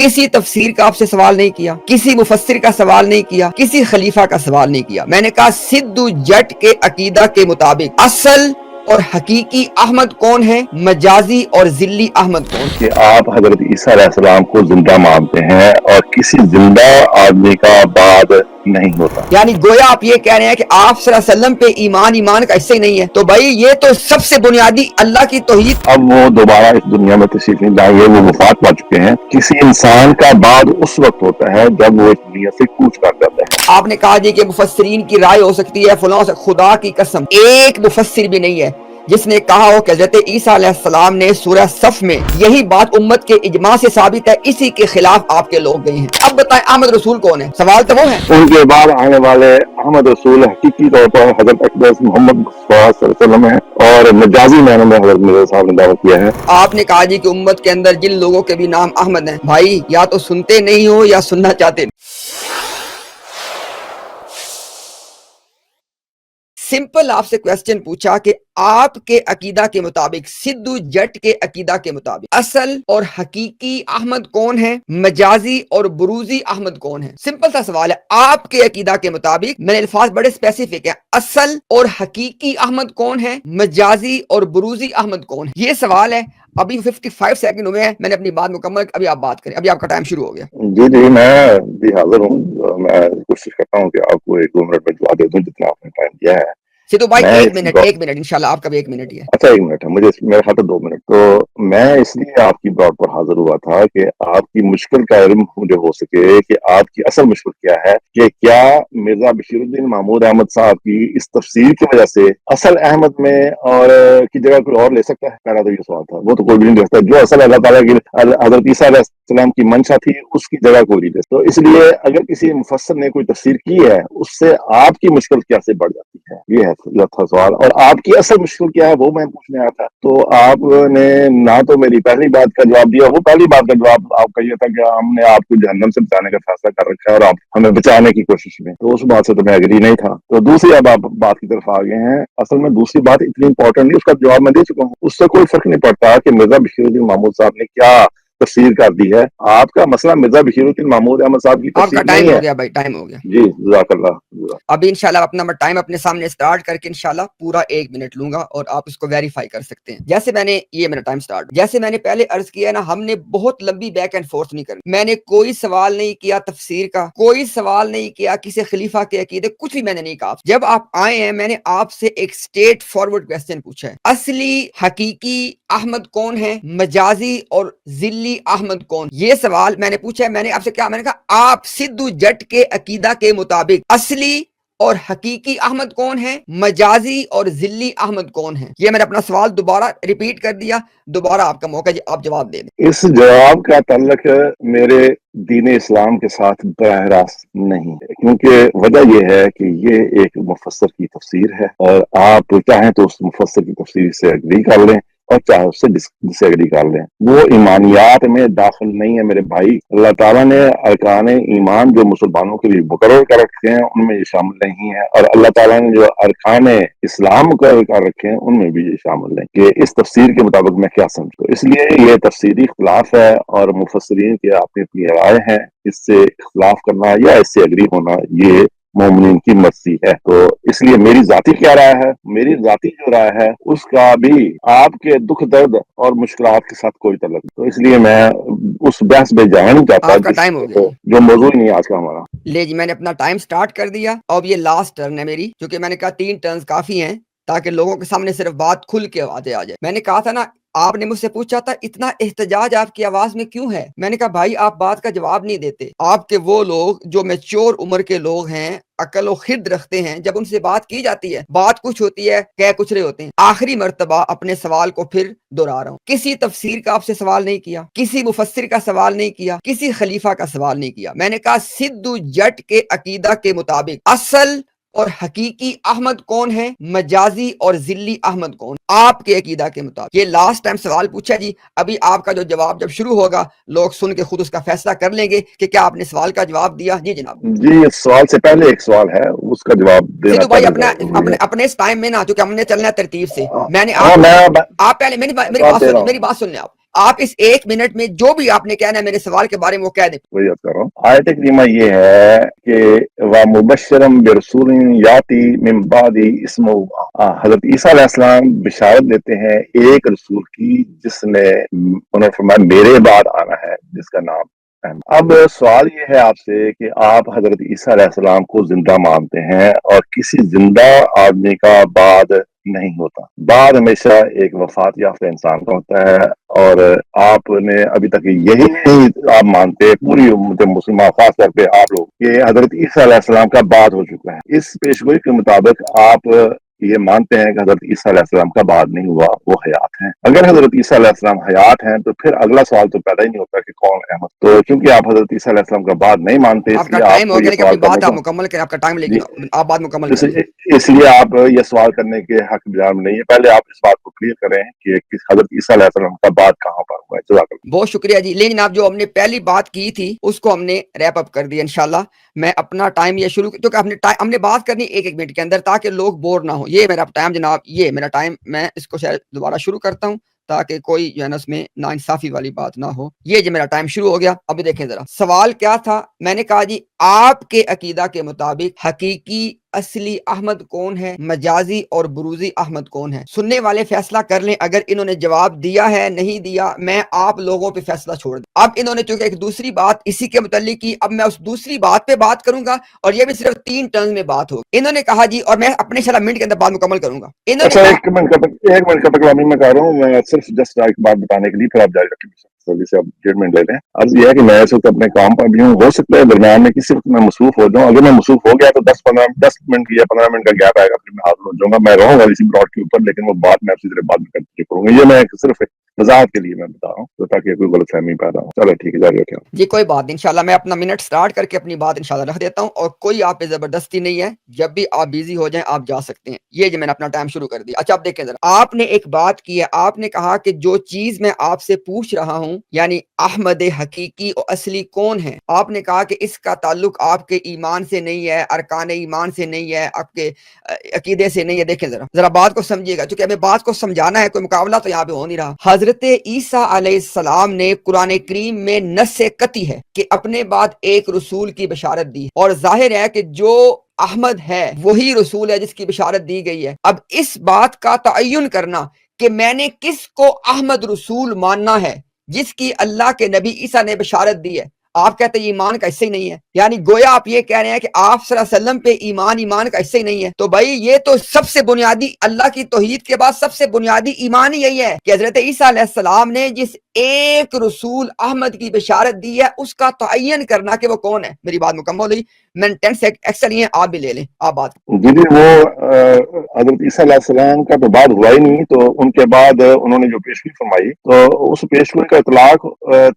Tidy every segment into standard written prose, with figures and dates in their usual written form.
کسی تفسیر کا آپ سے سوال نہیں کیا، کسی مفسر کا سوال نہیں کیا، کسی خلیفہ کا سوال نہیں کیا. میں نے کہا سدھ جٹ کے عقیدہ کے مطابق اصل اور حقیقی احمد کون ہے، مجازی اور ذلی احمد کون ہے. کہ آپ حضرت عیسیٰ علیہ السلام کو زندہ مانتے ہیں اور کسی زندہ آدمی کا بعد نہیں ہوتا. یعنی گویا آپ یہ کہہ رہے ہیں کہ آپ صلی اللہ علیہ وسلم پہ ایمان کا حصہ ہی نہیں ہے. تو بھائی یہ تو سب سے بنیادی اللہ کی توحید. اب وہ دوبارہ اس دنیا میں تشریف نہیں لائیں گے، وہ وفات پا چکے ہیں. کسی انسان کا بعد اس وقت ہوتا ہے جب وہ اس دنیا سے کوچ کر جاتا ہے. آپ نے کہا جی کہ مفسرین کی رائے ہو سکتی ہے فلاں سے، خدا کی قسم ایک مفسر بھی نہیں ہے جس نے کہا ہو کہ حضرت عیسیٰ علیہ السلام نے سورہ صف میں یہی بات امت کے اجماع سے ثابت ہے، اسی کے خلاف آپ کے لوگ گئے ہیں. اب بتائیں احمد رسول کون ہے؟ سوال تو وہ ہے. ان کے بعد آنے والے احمد رسول حقیقی طور پر حضرت اقدس محمد صلی اللہ علیہ وسلم ہے، اور مجازی معنوں میں حضرت مرزا صاحب نے دعویٰ کیا ہے. آپ نے کہا جی کہ امت کے اندر جن لوگوں کے بھی نام احمد ہیں، بھائی یا تو سنتے نہیں ہو یا سننا چاہتے نہیں. سمپل آپ سے کویسچن پوچھا کہ آپ کے عقیدہ کے مطابق، سدھ جٹ کے عقیدہ کے مطابق اصل اور حقیقی احمد کون ہے، مجازی اور بروزی احمد کون ہے. سمپل سا سوال ہے. آپ کے عقیدہ کے مطابق، میں نے الفاظ بڑے اسپیسیفک ہیں، اصل اور حقیقی احمد کون ہے، مجازی اور بروزی احمد کون ہے. یہ سوال ہے. ابھی 55 سیکنڈ ہوئے ہیں، میں نے اپنی بات مکمل. ابھی آپ بات کریں، ابھی آپ کا ٹائم شروع ہو گیا. جی میں بھی حاضر ہوں. میں کوشش کرتا ہوں کہ آپ کو 1-2 منٹ میں جواب دے دوں جتنا آپ نے ٹائم دیا ہے. سدھو بھائی ایک منٹ انشاءاللہ آپ کا بھی 1 منٹ ہی ہے. اچھا 1 منٹ ہے مجھے، میرے خاطر 2 منٹ. تو میں اس لیے آپ کی بات پر حاضر ہوا تھا کہ آپ کی مشکل کا علم مجھے ہو سکے کہ آپ کی اصل مشکل کیا ہے، کہ کیا مرزا بشیر الدین محمود احمد صاحب کی اس تفسیر کی وجہ سے اصل احمد میں اور کی جگہ کوئی اور لے سکتا ہے. پہلا تو یہ سوال تھا. وہ تو کوئی بھی نہیں لے سکتا. جو اصل اللہ تعالیٰ کی حضرت عیسیٰ علیہ السلام کی منشا تھی اس کی جگہ کوئی نہیں لے سکتا. تو اس لیے اگر کسی مفسر نے کوئی تفسیر کی ہے، اس سے آپ کی مشکل کیسے بڑھ جاتی ہے، یہ تھا سوال. اور آپ کی اصل مشکل کیا ہے وہ میں پوچھنے آیا تھا. تو آپ نے نہ تو میری پہلی بات کا جواب دیا. وہ پہلی بات کا جواب آپ کا یہ تھا کہ ہم نے آپ کو جہنم سے بچانے کا فیصلہ کر رکھا ہے اور آپ ہمیں بچانے کی کوشش میں. تو اس بات سے تو میں ایگری نہیں تھا. تو دوسری اب آپ بات کی طرف آ گئے ہیں. اصل میں دوسری بات اتنی امپورٹنٹ نہیں، اس کا جواب میں دے چکا ہوں. اس سے کوئی فرق نہیں پڑتا کہ مرزا بشیر الدین محمود صاحب نے کیا تفسیر کر دی ہے. آپ کا مسئلہ مرزا بشیر الدین محمود احمد صاحب کی آپ کا تفسیر ٹائم نہیں ہو ہے. گیا بھائی، ٹائم ہو گیا. جی جزاک اللہ. ابھی انشاءاللہ اپنا میں ٹائم اپنے سامنے سٹارٹ کر کے انشاءاللہ پورا 1 منٹ لوں گا اور آپ اس کو ویریفائی کر سکتے ہیں. جیسے میں نے یہ میرا ٹائم سٹارٹ، جیسے میں نے پہلے عرض کیا نا، ہم نے بہت لمبی بیک اینڈ فورتھ نہیں کرنی. میں نے کوئی سوال نہیں کیا تفسیر کا، کوئی سوال نہیں کیا کسی خلیفہ کے عقیدے، کچھ بھی میں نے نہیں کہا. جب آپ آئے ہیں میں نے آپ سے ایک اسٹریٹ فارورڈ کویسچن پوچھا ہے، اصلی حقیقی احمد کون ہے، مجازی اور ذلی احمد کون. یہ سوال میں نے پوچھا ہے. میں نے آپ سے کیا، میں نے کہا آپ سدھ جٹ کے عقیدہ کے مطابق اصلی اور حقیقی احمد کون ہے، مجازی اور ذلی احمد کون ہے. یہ میں نے اپنا سوال دوبارہ ریپیٹ کر دیا. دوبارہ آپ کا موقع جی، آپ جواب دے دیں. اس جواب کا تعلق میرے دین اسلام کے ساتھ براہ راست نہیں ہے، کیونکہ وجہ یہ ہے کہ یہ ایک مفسر کی تفسیر ہے، اور آپ چاہیں تو اس مفسر کی تفسیر سے اگری کر لیں اور چاہے اس سے ڈس ایگری کر لیں. وہ ایمانیات میں داخل نہیں ہے میرے بھائی. اللہ تعالیٰ نے ارکان ایمان جو مسلمانوں کے لیے مقرر کر رکھے ہیں ان میں یہ شامل نہیں ہے، اور اللہ تعالیٰ نے جو ارکان اسلام مقرر کر رکھے ہیں ان میں بھی یہ شامل نہیں کہ اس تفسیر کے مطابق میں کیا سمجھوں. اس لیے یہ تفسیری اختلاف ہے اور مفسرین کے اپنی رائے ہیں. اس سے اختلاف کرنا یا اس سے اگری ہونا یہ مومنین کی مرضی ہے. تو اس لیے میری ذاتی کیا رائے ہے، میری ذاتی جو رائے ہے اس کا بھی آپ کے دکھ درد اور مشکلات کے ساتھ کوئی تعلق نہیں. تو اس لیے میں اس بحث میں جانا نہیں چاہتا آپ کا ٹائم ہو گیا جو موضوع نہیں ہے آج کا ہمارا. لے جی، میں نے اپنا ٹائم سٹارٹ کر دیا. اب یہ لاسٹ ٹرن ہے میری، کیونکہ میں نے کہا 3 ٹرنز کافی ہیں تاکہ لوگوں کے سامنے صرف بات کھل کے آواز آ جائے. میں نے کہا تھا نا، آپ نے مجھ سے پوچھا تھا اتنا احتجاج آپ کی آواز میں کیوں ہے. میں نے کہا بھائی آپ بات کا جواب نہیں دیتے. آپ کے وہ لوگ جو میچور عمر کے لوگ ہیں، عقل و خرد رکھتے ہیں، جب ان سے بات کی جاتی ہے بات کچھ ہوتی ہے، کہہ کچھ رہے ہوتے ہیں. آخری مرتبہ اپنے سوال کو پھر دہرا رہا ہوں. کسی تفسیر کا آپ سے سوال نہیں کیا، کسی مفسر کا سوال نہیں کیا، کسی خلیفہ کا سوال نہیں کیا. میں نے کہا سدھ جٹ کے عقیدہ کے مطابق اصل اور حقیقی احمد کون ہے، مجازی اور ذلی احمد کون آپ کے عقیدہ کے مطابق. یہ لاسٹ ٹائم سوال پوچھا جی. ابھی آپ کا جو جواب جب شروع ہوگا لوگ سن کے خود اس کا فیصلہ کر لیں گے کہ کیا آپ نے سوال کا جواب دیا. جی جناب. جی اس سوال سے پہلے ایک سوال ہے، اس کا جواب دینا سدھو بھائی اپنے اس ٹائم میں نا، کیونکہ ہم نے چلنا ہے ترتیب سے. میں نے آپ پہلے میری بات سن لیں. آپ آپ اس 1 منٹ میں جو بھی آپ نے کہنا ہے میرے سوال کے بارے میں وہ کہہ دیں. وہی عرض کر رہا ہوں. آیت کریمہ یہ ہے کہ وَمُبَشِّرًا بِرَسُولٍ یَأْتِی مِن بَعْدِی اسْمُهُ، حضرت عیسیٰ علیہ السلام بشارت دیتے ہیں ایک رسول کی جس نے انہوں نے فرمایا میرے بعد آنا ہے، جس کا نام احمد. اب سوال یہ ہے آپ سے کہ آپ حضرت عیسیٰ علیہ السلام کو زندہ مانتے ہیں اور کسی زندہ آدمی کا بعد نہیں ہوتا. بعد ہمیشہ ایک وفات یافتہ انسان کا ہوتا ہے، اور آپ نے ابھی تک یہی نہیں آپ مانتے، پوری امت مسلمہ خاص طور پہ آپ لوگ، کہ حضرت عیسیٰ علیہ السلام کا بعد ہو چکا ہے. اس پیشگوئی کے مطابق آپ یہ مانتے ہیں کہ حضرت عیسیٰ علیہ السلام کا بعد نہیں ہوا، وہ حیات ہیں. اگر حضرت عیسیٰ علیہ السلام حیات ہیں تو پھر اگلا سوال تو پیدا ہی نہیں ہوتا کہ کون احمد. تو چونکہ آپ حضرت عیسیٰ علیہ السلام کا بعد نہیں مانتے، آپ اس کا لیے ٹائم آپ ہو کو گیا یہ لیکن اپنی سوال کرنے بات آپ کو مکمل کریں. آپ کا ٹائم جی لیکن آپ بات مکمل اس کریے. اس لیے آپ یہ سوال کرنے کے حق بجار میں نہیں ہے. پہلے آپ اس بات کو کلیئر کریں کہ حضرت عیسیٰ علیہ السلام کا بعد کہاں پر ہوا ہے. جزاک اللہ. بہت شکریہ جی. لیکن آپ جو ہم نے پہلی بات کی تھی اس کو ہم نے ریپ اپ کر دیا انشاءاللہ. میں اپنا ٹائم یہ شروع کیونکہ ہم نے بات کرنی 1 منٹ کے اندر تاکہ لوگ بور نہ ہو. یہ میرا ٹائم جناب، یہ میرا ٹائم. میں اس کو شاید دوبارہ شروع کرتا ہوں تاکہ کوئی جو ہے نا اس میں ناانصافی والی بات نہ ہو. یہ جو میرا ٹائم شروع ہو گیا. ابھی دیکھیں ذرا سوال کیا تھا. میں نے کہا جی آپ کے عقیدہ کے مطابق حقیقی اصلی احمد کون ہے، مجازی اور بروزی احمد کون ہے؟ سننے والے فیصلہ کر لیں. اگر انہوں نے جواب دیا ہے نہیں دیا میں آپ لوگوں پہ فیصلہ چھوڑ دوں. اب انہوں نے چونکہ ایک دوسری بات اسی کے متعلق کی، اب میں اس دوسری بات پہ بات کروں گا اور یہ بھی صرف 3 ٹرنز میں بات ہوگی. انہوں نے کہا جی، اور میں اپنے 6 منٹ کے اندر بات مکمل کروں گا. انہوں نے اچھا کہا 1 منٹ کا تک میں کہہ رہا ہوں. میں صرف جسٹ ایک بات بتانے کے لیے، پھر آپ جاری رکھیں. جلدی سے آپ 1.5 منٹ لے لیں. عرض یہ ہے کہ میں اس وقت اپنے کام پر بھی ہوں. ہو سکتا ہے درمیان میں کسی وقت میں مصروف ہو جاؤں. اگر میں مصروف ہو گیا تو 10 منٹ یا 15 منٹ کا گیپ آئے گا، پھر میں حاضر ہو جاؤں گا. میں رہوں گا اسی پلاٹ کے اوپر، لیکن وہ بات میں اسی طرح بعد میں کروں گا. یہ میں صرف وضاحت کے لیے میں بتا رہا ہوں تو تاکہ کوئی غلط فہمی پیدا ہو. چلو ٹھیک ہے، جاری رکھیں. جی کوئی بات نہیں. انشاءاللہ میں اپنا منٹ سٹارٹ کر کے اپنی بات انشاءاللہ رکھ دیتا ہوں اور کوئی آپ پہ زبردستی نہیں ہے. جب بھی آپ بیزی ہو جائیں آپ جا سکتے ہیں. یہ جو میں نے اپنا ٹائم شروع کر دیا. اچھا آپ دیکھیں ذرا، آپ نے ایک بات کی ہے. آپ نے کہا کہ جو چیز میں آپ سے پوچھ رہا ہوں یعنی احمد حقیقی اور اصلی کون ہے، آپ نے کہا کہ اس کا تعلق آپ کے ایمان سے نہیں ہے، ارکان ایمان سے نہیں ہے، آپ کے عقیدے سے نہیں ہے. دیکھیں ذرا بات کو سمجھیے گا کیونکہ ہمیں بات کو سمجھانا ہے. کوئی مقابلہ تو یہاں پہ ہو نہیں رہا. حضرت عیسیٰ علیہ السلام نے قرآن کریم میں نص قطعی ہے کہ اپنے بعد ایک رسول کی بشارت دی، اور ظاہر ہے کہ جو احمد ہے وہی رسول ہے جس کی بشارت دی گئی ہے. اب اس بات کا تعین کرنا کہ میں نے کس کو احمد رسول ماننا ہے جس کی اللہ کے نبی عیسیٰ نے بشارت دی ہے، آپ کہتے ہیں ایمان کا حصہ ہی نہیں ہے. یعنی گویا آپ یہ کہہ رہے ہیں کہ آپ صلی اللہ علیہ وسلم پہ ایمان کا حصہ ہی نہیں ہے. تو بھائی یہ تو سب سے بنیادی، اللہ کی توحید کے بعد سب سے بنیادی ایمان ہی یہی ہے کہ حضرت عیسیٰ علیہ السلام نے جس ایک رسول احمد کی بشارت دی ہے اس کا تعین کرنا کہ وہ کون ہے. میری بات مکمل ہوئی. میں 10 سیکنڈ ایکسٹرا لیے، آپ بھی لے لیں. آپ بات جی وہ حضرت عیسیٰ علیہ السلام کا تو بعد ہوا ہی نہیں. تو ان کے بعد انہوں نے جو پیشگوئی فرمائی، تو اس پیشگوئی کا اطلاق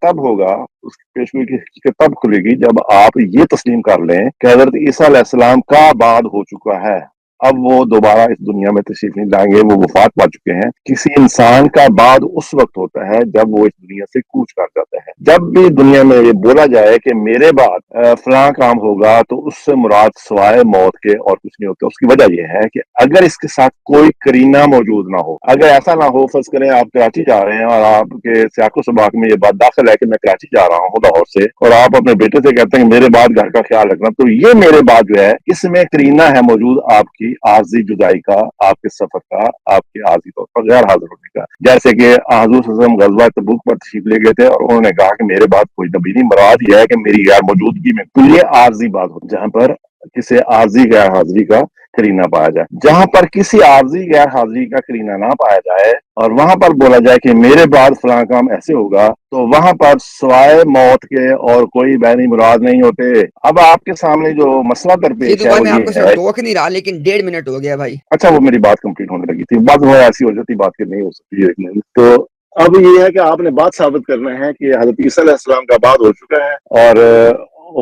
تب ہوگا، اس پیشگوئی کی حقیقت تب کھلے گی جب آپ یہ تسلیم کر لیں کہ حضرت عیسیٰ علیہ السلام کا بعد ہو چکا ہے. اب وہ دوبارہ اس دنیا میں تشریف نہیں لائیں گے، وہ وفات پا چکے ہیں. کسی انسان کا بعد اس وقت ہوتا ہے جب وہ اس دنیا سے کوچ کر جاتا ہے. جب بھی دنیا میں یہ بولا جائے کہ میرے بعد فلاں کام ہوگا تو اس سے مراد سوائے موت کے اور کچھ نہیں ہوتا. اس کی وجہ یہ ہے کہ اگر اس کے ساتھ کوئی کرینہ موجود نہ ہو، اگر ایسا نہ ہو، فرض کریں آپ کراچی جا رہے ہیں اور آپ کے سیاق و سباق میں یہ بات داخل ہے کہ میں کراچی جا رہا ہوں لاہور سے، اور آپ اپنے بیٹے سے کہتے ہیں کہ میرے بعد گھر کا خیال رکھنا، تو یہ میرے بعد جو ہے اس میں کرینہ ہے موجود آپ کی عارضی جدائی کا، آپ کے سفر کا، آپ کے عارضی طور پر غیر حاضر ہونے کا. جیسے کہ حضور صلی اللہ علیہ وسلم غزوہ تبوک پر تشریف لے گئے تھے اور انہوں نے کہا کہ میرے بعد کوئی نبی نہیں، مراد یہ ہے کہ میری غیر موجودگی میں. تو یہ عارضی بات ہو جہاں پر کسی عارضی غیر حاضری کا کرینہ پایا جائے. جہاں پر کسی عارضی غیر حاضری کا کرینہ نہ پایا جائے اور وہاں پر بولا جائے کہ میرے بعد فلاں کام ایسے ہوگا، تو وہاں پر سوائے موت کے اور کوئی بینی مراد نہیں ہوتے. اب آپ کے سامنے جو مسئلہ درپیش ہے بھائی وہ میں آپ یہ کو ہے. صرف ٹوک نہیں رہا لیکن 1.5 منٹ ہو گیا بھائی. اچھا وہ میری بات کمپلیٹ ہونے لگی تھی، بعد میں ایسی ہو جاتی بات کہ نہیں ہو سکتی ہے. تو اب یہ ہے کہ آپ نے بات ثابت کرنا ہے کہ حضرت عیسیٰ علیہ السلام کا بعد ہو چکا ہے، اور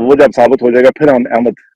وہ جب ثابت ہو جائے گا پھر ہم احمد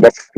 10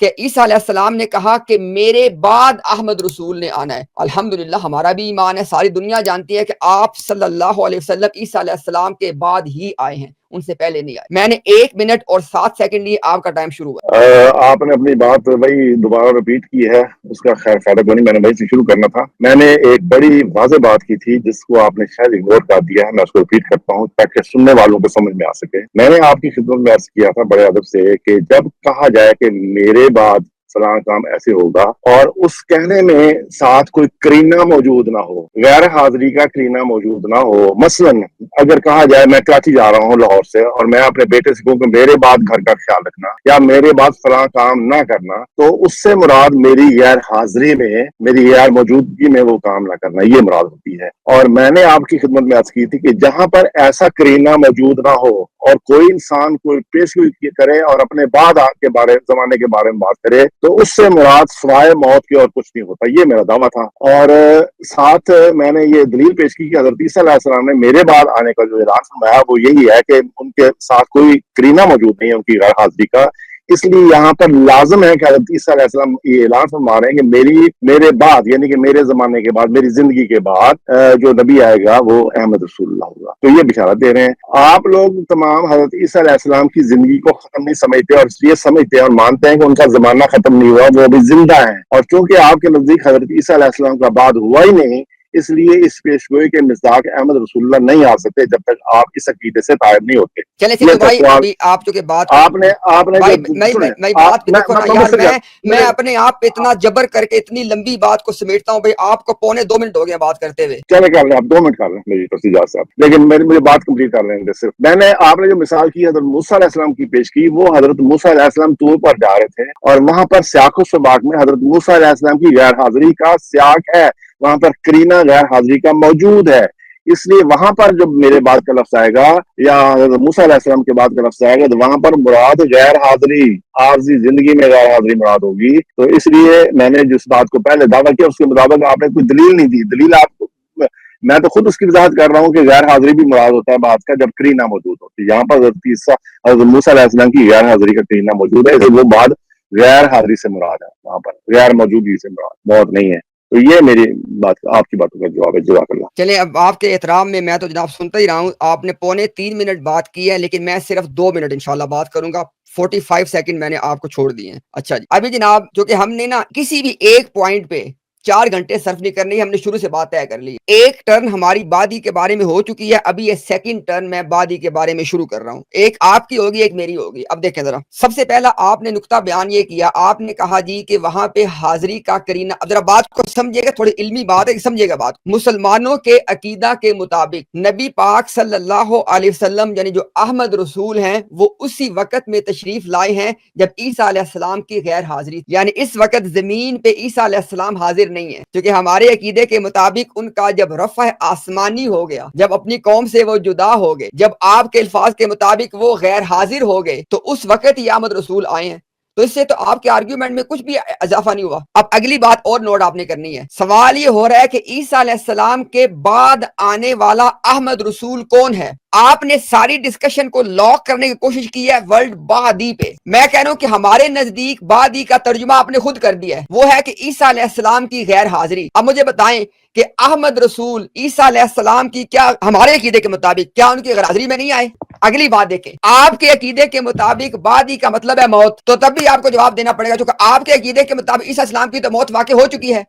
کہ عیسیٰ علیہ السلام نے کہا کہ میرے بعد احمد رسول نے آنا ہے. الحمدللہ ہمارا بھی ایمان ہے، ساری دنیا جانتی ہے کہ آپ صلی اللہ علیہ وسلم عیسیٰ علیہ السلام کے بعد ہی آئے ہیں، ان سے پہلے نہیں آئے. میں نے 1 منٹ اور 7 سیکنڈ لیے، آپ کا ٹائم شروع ہوا. آپ نے اپنی بات وہی دوبارہ رپیٹ کی ہے، اس کا خیر فائدہ کو نہیں، میں نے وہی سے شروع کرنا تھا. میں نے ایک بڑی واضح بات کی تھی جس کو آپ نے شاید اگنور کر دیا ہے، میں اس کو رپیٹ کرتا ہوں تاکہ سننے والوں کو سمجھ میں آ سکے. میں نے آپ کی خدمت میں عرض کیا تھا بڑے ادب سے کہ جب کہا جائے کہ میرے بعد فلاں کام ایسے ہوگا اور اس کہنے میں ساتھ کوئی کرینہ موجود نہ ہو، غیر حاضری کا کرینہ موجود نہ ہو. مثلاً اگر کہا جائے میں کراچی جا رہا ہوں لاہور سے اور میں اپنے بیٹے سے کہوں کہ میرے بعد گھر کا خیال رکھنا یا میرے بعد فلاں کام نہ کرنا، تو اس سے مراد میری غیر حاضری میں، میری غیر موجودگی میں وہ کام نہ کرنا، یہ مراد ہوتی ہے. اور میں نے آپ کی خدمت میں عرض کی تھی کہ جہاں پر ایسا کرینہ موجود نہ ہو اور کوئی انسان کوئی پیشگوئی کرے اور اپنے بعد کے بارے زمانے کے بارے میں بات کرے تو اس سے مراد سوائے موت کے اور کچھ نہیں ہوتا. یہ میرا دعویٰ تھا. اور ساتھ میں نے یہ دلیل پیش کی کہ حضرت عیسیٰ علیہ السلام نے میرے بعد آنے کا جو اعلان فرمایا وہ یہی ہے کہ ان کے ساتھ کوئی کرینہ موجود نہیں ہے ان کی غیر حاضری کا. اس لیے یہاں پر لازم ہے کہ حضرت عیسیٰ علیہ السلام یہ اعلان فرما رہے ہیں کہ میرے بعد، یعنی کہ میرے زمانے کے بعد، میری زندگی کے بعد جو نبی آئے گا وہ احمد رسول اللہ ہوگا. تو یہ بشارت دے رہے ہیں. آپ لوگ تمام حضرت عیسیٰ علیہ السلام کی زندگی کو ختم نہیں سمجھتے اور اس لیے سمجھتے ہیں اور مانتے ہیں کہ ان کا زمانہ ختم نہیں ہوا، وہ ابھی زندہ ہیں. اور چونکہ آپ کے نزدیک حضرت عیسیٰ علیہ السلام کا بعد ہوا ہی نہیں، اس لیے اس پیشگوئی کے مصداق احمد رسول اللہ نہیں آ سکتے جب تک آپ اس عقیدے سے طائب نہیں ہوتے. چلے تو بھائی ابھی آپ جو کہ بات آپ نے بھائی میں بات پہ دیکھو نا یار، میں اپنے آپ پہ اتنا جبر کر کے اتنی لمبی بات کو سمیٹتا ہوں. بھائی آپ کو 1.25 منٹ ہو گیا بات کرتے ہوئے. چلے کر رہے ہیں آپ 2 منٹ کر رہے ہیں میری تصدیقات صاحب، لیکن مجھے بات کمپلیٹ کر رہے ہیں. صرف میں نے آپ نے جو مثال کی حضرت موسیٰ علیہ السلام کی پیش کی، وہ حضرت موسیٰ علیہ السلام طور پر جا رہے تھے اور وہاں پر سیاق و سباق میں حضرت موسیٰ علیہ السلام کی غیر حاضری کا سیاق ہے، وہاں پر کرینہ غیر حاضری کا موجود ہے. اس لیے وہاں پر جب میرے بعد کا لفظ آئے گا یا حضرت موسیٰ علیہ السلام کے بعد کا لفظ آئے گا تو وہاں پر مراد غیر حاضری، عارضی زندگی میں غیر حاضری مراد ہوگی. تو اس لیے میں نے جس بات کو پہلے دعویٰ کیا اس کے مطابق آپ نے کوئی دلیل نہیں دی. دلیل آپ کو میں تو خود اس کی وضاحت کر رہا ہوں کہ غیر حاضری بھی مراد ہوتا ہے بات کا جب کرینہ موجود ہوتی ہے. یہاں پر حضرت موسیٰ علیہ السلام کی غیر حاضری کا کرینہ موجود ہے، اس لیے وہ بات غیر حاضری سے مراد ہے، وہاں پر غیر موجودگی سے مراد موت نہیں ہے. تو یہ میری بات، آپ کی باتوں کا جواب ہے. جزاک اللہ. چلیں اب آپ کے احترام میں تو جناب سنتا ہی رہا ہوں. آپ نے 3.25 منٹ بات کی ہے، لیکن میں صرف 2 منٹ انشاءاللہ بات کروں گا. 45 سیکنڈ میں نے آپ کو چھوڑ دیے ہیں. اچھا جی، ابھی جناب جو کہ ہم نے نا کسی بھی ایک پوائنٹ پہ 4 گھنٹے صرف نہیں کرنی، ہم نے شروع سے بات طے کر لی. ایک ٹرن ہماری بادی کے بارے میں ہو چکی ہے، ابھی یہ سیکنڈ ٹرن میں بادی کے بارے میں شروع کر رہا ہوں. ایک آپ کی ہوگی، ایک میری ہوگی. اب دیکھیں ذرا، سب سے پہلا آپ نے نقطہ بیان یہ کیا، آپ نے کہا جی کہ وہاں پہ حاضری کا کرینہ. اب ذرا بات کو سمجھے گا، تھوڑی علمی بات ہے، سمجھے گا بات. مسلمانوں کے عقیدہ کے مطابق نبی پاک صلی اللہ علیہ وسلم یعنی جو احمد رسول ہیں وہ اسی وقت میں تشریف لائے ہیں جب عیسیٰ علیہ السلام کی غیر حاضری، یعنی اس وقت زمین پہ عیسیٰ علیہ السلام حاضر نہیں ہے. کیونکہ ہمارے عقیدے کے مطابق ان کا جب رفع آسمانی ہو گیا، جب اپنی قوم سے وہ جدا ہو گئے، جب آپ کے الفاظ کے مطابق وہ غیر حاضر ہو گئے، تو اس وقت ہی احمد رسول آئے ہیں. تو اس سے تو آپ کے آرگیومنٹ میں کچھ بھی اضافہ نہیں ہوا. اب اگلی بات اور نوٹ آپ نے کرنی ہے. سوال یہ ہو رہا ہے کہ عیسیٰ علیہ السلام کے بعد آنے والا احمد رسول کون ہے؟ آپ نے ساری ڈسکشن کو لاک کرنے کی کوشش کی ہے ورلڈ بعدی پہ. میں کہہ رہا ہوں کہ ہمارے نزدیک بعدی کا ترجمہ آپ نے خود کر دیا ہے، وہ ہے کہ عیسیٰ علیہ السلام کی غیر حاضری. اب مجھے بتائیں کہ احمد رسول عیسیٰ علیہ السلام کی کیا ہمارے عقیدے کے مطابق کیا ان کی غیر حاضری میں نہیں آئے؟ اگلی بات دیکھیں، آپ کے عقیدے کے مطابق بعدی کا مطلب ہے موت، تو تب بھی آپ کو جواب دینا پڑے گا چونکہ آپ کے عقیدے کے مطابق عیسیٰ علیہ السلام کی تو موت واقع ہو چکی ہے.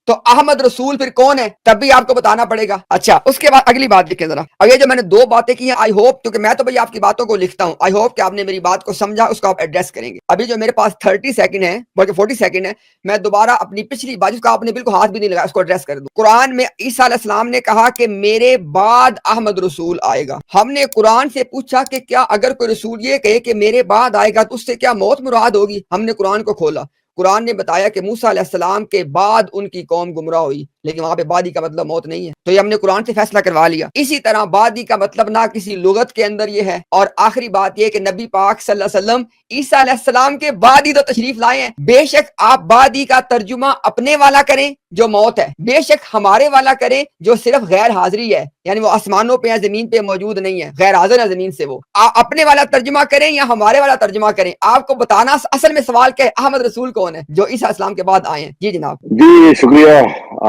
تو احمد رسول پھر کون ہے؟ تب بھی آپ کو بتانا پڑے گا. اچھا، اس کے بعد اگلی بات دیکھیں ذرا. اب یہ جو میں نے 2 باتیں کی ہیں، آئی ہوپ، کیونکہ میں تو بھائی آپ کی باتوں کو لکھتا ہوں، آئی ہوپ کہ آپ نے میری بات کو سمجھا، اس کو آپ ایڈریس کریں گے. ابھی جو میرے پاس 30 سیکنڈ ہے بلکہ 40 سیکنڈ ہے، میں دوبارہ اپنی پچھلی بات جس کا آپ نے بالکل ہاتھ بھی نہیں لگایا اس کو ایڈریس کر دوں. قرآن میں عیسیٰ علیہ السلام نے کہا کہ میرے بعد احمد رسول آئے گا. ہم نے قرآن سے پوچھا کہ کیا اگر کوئی رسول یہ کہے کہ میرے بعد آئے گا تو اس سے کیا موت مراد ہوگی؟ ہم نے قرآن کو کھولا، قرآن نے بتایا کہ موسیٰ علیہ السلام کے بعد ان کی قوم گمراہ ہوئی، لیکن وہاں پہ بادی کا مطلب موت نہیں ہے، تو یہ ہم نے قرآن سے فیصلہ کروا لیا۔ اسی طرح بادی کا مطلب نہ کسی لغت کے اندر یہ ہے، اور آخری بات یہ کہ نبی پاک صلی اللہ علیہ وسلم عیسیٰ علیہ السلام کے بعد ہی تو تشریف لائے ہیں۔ بے شک آپ بادی کا ترجمہ اپنے والا کریں جو موت ہے، بے شک ہمارے والا کریں جو صرف غیر حاضری ہے، یعنی وہ آسمانوں پہ یا زمین پہ موجود نہیں ہے، غیر حاضر ہے زمین سے، وہ اپنے والا ترجمہ کریں یا ہمارے والا ترجمہ کریں، آپ کو بتانا اصل میں سوال کیا ہے، احمد رسول کون ہے جو عیسیٰ السلام کے بعد آئے ہیں؟ جی جناب۔ جی شکریہ،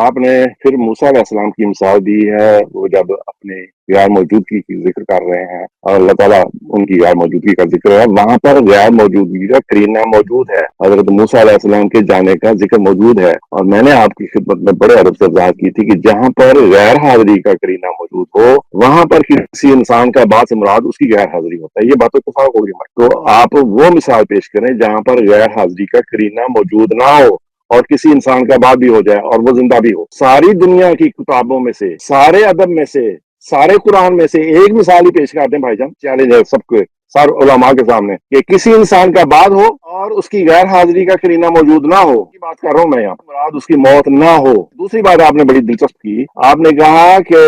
آپ نے پھر موسیٰ علیہ السلام کی مثال دی ہے، وہ جب اپنے غیر موجودگی کی ذکر کر رہے ہیں اور اللہ تعالیٰ ان کی غیر موجودگی کا ذکر ہے، وہاں پر غیر موجودگی کا قرینہ موجود ہے، حضرت موسیٰ علیہ السلام کے جانے کا ذکر موجود ہے، اور میں نے آپ کی خدمت میں بڑے ادب سے وضاحت کی تھی کہ جہاں پر غیر حاضری کا قرینہ موجود ہو وہاں پر کسی انسان کا بعد سے مراد اس کی غیر حاضری ہوتا ہے، یہ بات اتفاق ہوگی۔ تو آپ وہ مثال پیش کریں جہاں پر غیر حاضری کا قرینہ موجود نہ ہو اور کسی انسان کا بعد بھی ہو جائے اور وہ زندہ بھی ہو۔ ساری دنیا کی کتابوں میں سے، سارے ادب میں سے، سارے قرآن میں سے ایک مثال ہی پیش کر دیں بھائی جان، چیلنج ہے سب کو، سارے علماء کے سامنے، کہ کسی انسان کا بعد ہو اور اس کی غیر حاضری کا قرینہ موجود نہ ہو، کی بات کر رہا ہوں میں، یہاں مراد اس کی موت نہ ہو۔ دوسری بات آپ نے بڑی دلچسپ کی، آپ نے کہا کہ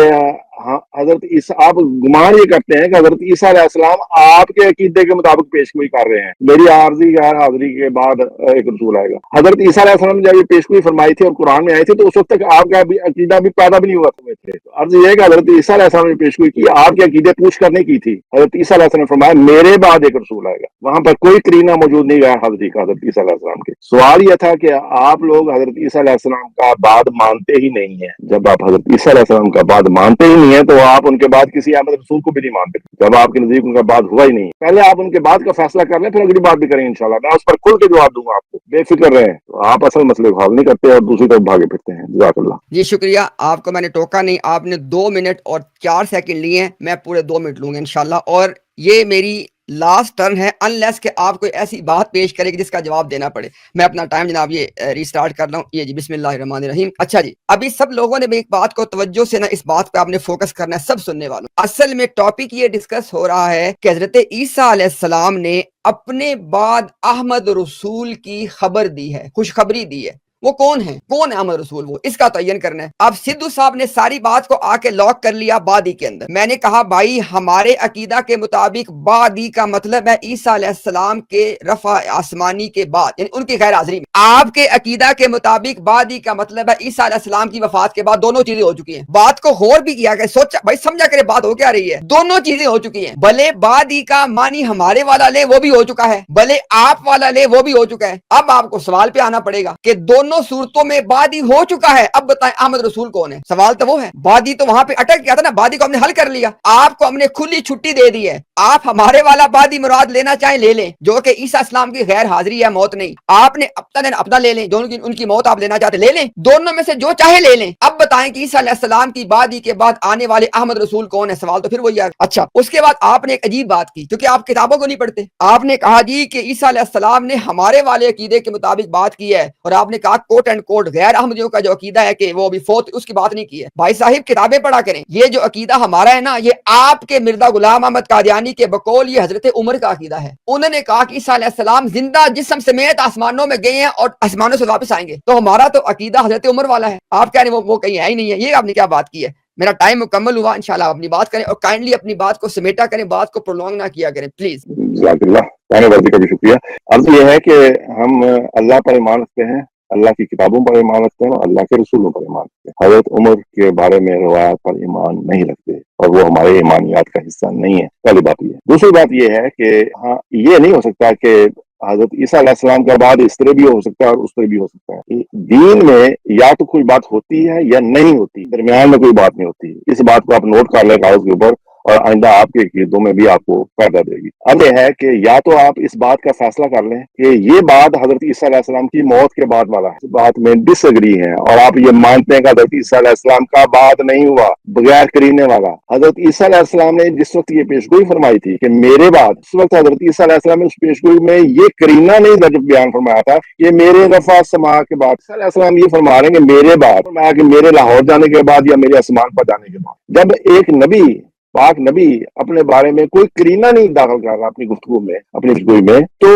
حضرت عیسیٰ، آپ گمان یہ کرتے ہیں کہ حضرت عیسیٰ علیہ السلام آپ کے عقیدے کے مطابق پیش گوئی کر رہے ہیں، میری عارضی غیر حاضری کے بعد ایک رسول آئے گا۔ حضرت عیسیٰ علیہ السلام نے جب یہ پیش گوئی فرمائی تھی اور قرآن میں آئے تھے تو اس وقت تک آپ کا عقیدہ بھی پیدا بھی نہیں ہوا تھے۔ عرض یہ ہے کہ حضرت عیسیٰ علیہ السلام نے پیش گوئی کی، آپ کے عقیدے پوچھ کرنے کی تھی، حضرت عیسیٰ علیہ السلام نے فرمایا میرے بعد ایک رسول آئے گا، وہاں پر کوئی قرینہ موجود نہیں غیر حاضری کا حضرت عیسیٰ علیہ السلام کے۔ سوال یہ تھا کہ آپ لوگ حضرت عیسیٰ علیہ السلام کا بعد مانتے ہی نہیں ہیں، جب آپ حضرت عیسیٰ علیہ السلام کا بعد مانتے ہی نہیں ہیں تو آپ ان کے بعد کسی احمد رسول کو بھی نہیں مانتے، جب آپ کے نزدیک ان کا بعد ہوا ہی نہیں۔ پہلے آپ ان کے بعد کا فیصلہ کر لیں، پھر اگلی بات بھی کریں انشاءاللہ، میں اس پر کھل کے جواب دوں گا آپ کو، بے فکر رہیں۔ تو آپ اصل مسئلے کو حل نہیں کرتے اور دوسری طرف بھاگے پھرتے ہیں۔ جزاک اللہ۔ جی شکریہ، آپ کو میں نے ٹوکا نہیں، آپ نے 2 منٹ اور 4 سیکنڈ لیے ہیں، میں پورے 2 منٹ لوں گا انشاءاللہ، اور یہ میری لاسٹ ٹرن ہے انلیس کہ آپ کوئی ایسی بات پیش کرے کہ جس کا جواب دینا پڑے۔ میں اپنا ٹائم جناب یہ ریسٹارٹ کر رہا ہوں۔ یہ جی بسم اللہ الرحمن الرحیم۔ اچھا جی، ابھی سب لوگوں نے بھی ایک بات کو توجہ سے نا اس بات پہ آپ نے فوکس کرنا ہے، سب سننے والوں۔ اصل میں ٹاپک یہ ڈسکس ہو رہا ہے کہ حضرت عیسیٰ علیہ السلام نے اپنے بعد احمد رسول کی خبر دی ہے، خوشخبری دی ہے۔ وہ کون ہے؟ کون ہے احمد رسول؟ وہ اس کا تعین کرنا ہے۔ اب سدھو صاحب نے ساری بات کو آ کے لاک کر لیا بادی کے اندر۔ میں نے کہا بھائی ہمارے عقیدہ کے مطابق بادی کا مطلب ہے عیسیٰ علیہ السلام کے رفع آسمانی کے بعد، یعنی ان کی غیر حاضری میں۔ آپ کے عقیدہ کے مطابق بادی کا مطلب ہے عیسیٰ علیہ السلام کی وفات کے بعد دونوں چیزیں ہو چکی ہیں۔ بات کو غور بھی کیا کہ سوچا بھائی، سمجھا کرے بات ہو کیا رہی ہے، دونوں چیزیں ہو چکی ہیں۔ بھلے بادی کا معنی ہمارے والا لے وہ بھی ہو چکا ہے، بھلے آپ والا لے وہ بھی ہو چکا ہے۔ اب آپ کو سوال پہ آنا پڑے گا کہ دونوں صورتوں میں بادی ہو چکا ہے، اب بتائیں احمد رسول کون ہے؟ سوال تو وہ ہے، بادی تو وہاں پہ اٹک گیا تھا نا، بادی کو ہم نے حل کر لیا، آپ کو ہم نے کھلی چھٹی دے دی ہے، آپ ہمارے والا بادی مراد لینا چاہیں لے لیں جو کہ عیسیٰ اسلام کی غیر حاضری ہے، موت نہیں۔ آپ نے اپنا لے لیں، جو ان کی موت آپ لینا چاہتے لے لیں، دونوں میں سے جو چاہے لے لیں۔ اب بتائیں کہ عیسیٰ علیہ السلام کی بادی کے بعد آنے والے احمد رسول کون ہے؟ سوال تو پھر وہی ہے۔ اچھا، اس کے بعد آپ نے ایک عجیب بات کی، کیونکہ آپ کتابوں کو نہیں پڑھتے، آپ نے کہا جی کہ عیسیٰ علیہ السلام نے ہمارے والے عقیدے کے مطابق بات کی ہے، اور آپ نے کہا کوٹ اینڈ کوٹ غیر احمدیوں کا جو عقیدہ ہے کہ وہ ابھی فوت، اس کی بات نہیں کی ہے۔ بھائی صاحب کتابیں پڑھا کریں، یہ جو عقیدہ ہمارا ہے نا، یہ آپ کے مرزا غلام احمد قادیانی کے بقول یہ حضرت عمر کا عقیدہ ہے۔ انہوں نے کہا کہ عیسیٰ علیہ السلام زندہ جسم سمیت آسمانوں میں گئے ہیں اور آسمانوں سے واپس آئیں گے، تو ہمارا تو عقیدہ حضرت عمر والا ہے، آپ کہہ رہے ہیں وہ کہیں ہے ہی نہیں ہے۔ یہ آپ نے کیا بات کی ہے؟ میرا ٹائم مکمل ہوا، انشاءاللہ آپ اپنی بات کریں اور کائنڈلی اپنی بات کو سمیٹا کریں، بات کو پرولونگ نہ کیا کریں پلیز۔ جزاک اللہ، کہنے ورزی کا بھی شکریہ۔ عرض یہ ہے کہ ہم اللہ پر ایمان رکھتے ہیں، اللہ کی کتابوں پر ایمان رکھتے ہیں اور اللہ کے رسولوں پر ایمان رکھتے ہیں، حضرت عمر کے بارے میں روایات پر ایمان نہیں رکھتے اور وہ ہمارے ایمانیات کا حصہ نہیں ہے۔ پہلی بات یہ ہے۔ دوسری بات یہ ہے کہ ہاں یہ نہیں ہو سکتا کہ حضرت عیسیٰ علیہ السلام کے بعد اس طرح بھی ہو سکتا ہے اور اس طرح بھی ہو سکتا ہے۔ دین میں یا تو کوئی بات ہوتی ہے یا نہیں ہوتی، درمیان میں کوئی بات نہیں ہوتی۔ اس بات کو آپ نوٹ کر لیں کاغذ کے اوپر اور آئندہ آپ کے عقیدوں میں بھی آپ کو فائدہ دے گی۔ اب یہ ہے کہ یا تو آپ اس بات کا فیصلہ کر لیں کہ یہ بات حضرت عیسیٰ علیہ السلام کی موت کے بعد والا ہے، اس بات میں ڈس ایگری ہیں اور آپ یہ مانتے ہیں کہ حضرت عیسیٰ علیہ السلام کا بعد نہیں ہوا بغیر قرینے والا۔ حضرت عیسیٰ علیہ السلام نے جس وقت یہ پیشگوئی فرمائی تھی کہ میرے بعد، اس وقت حضرت عیسیٰ علیہ السلام نے اس پیشگوئی میں یہ قرینہ نہیں جب بیان فرمایا تھا کہ میرے رفع سما کے بعد۔ عیسیٰ علیہ السلام یہ فرما رہے ہیں کہ میرے بعد، فرمایا کہ میرے لاہور جانے کے بعد یا میرے آسمان پر جانے کے بعد۔ جب ایک نبی پاک نبی اپنے بارے میں کوئی کرینہ نہیں داخل کر رہا اپنی گفتگو میں، اپنی گفتگو میں، تو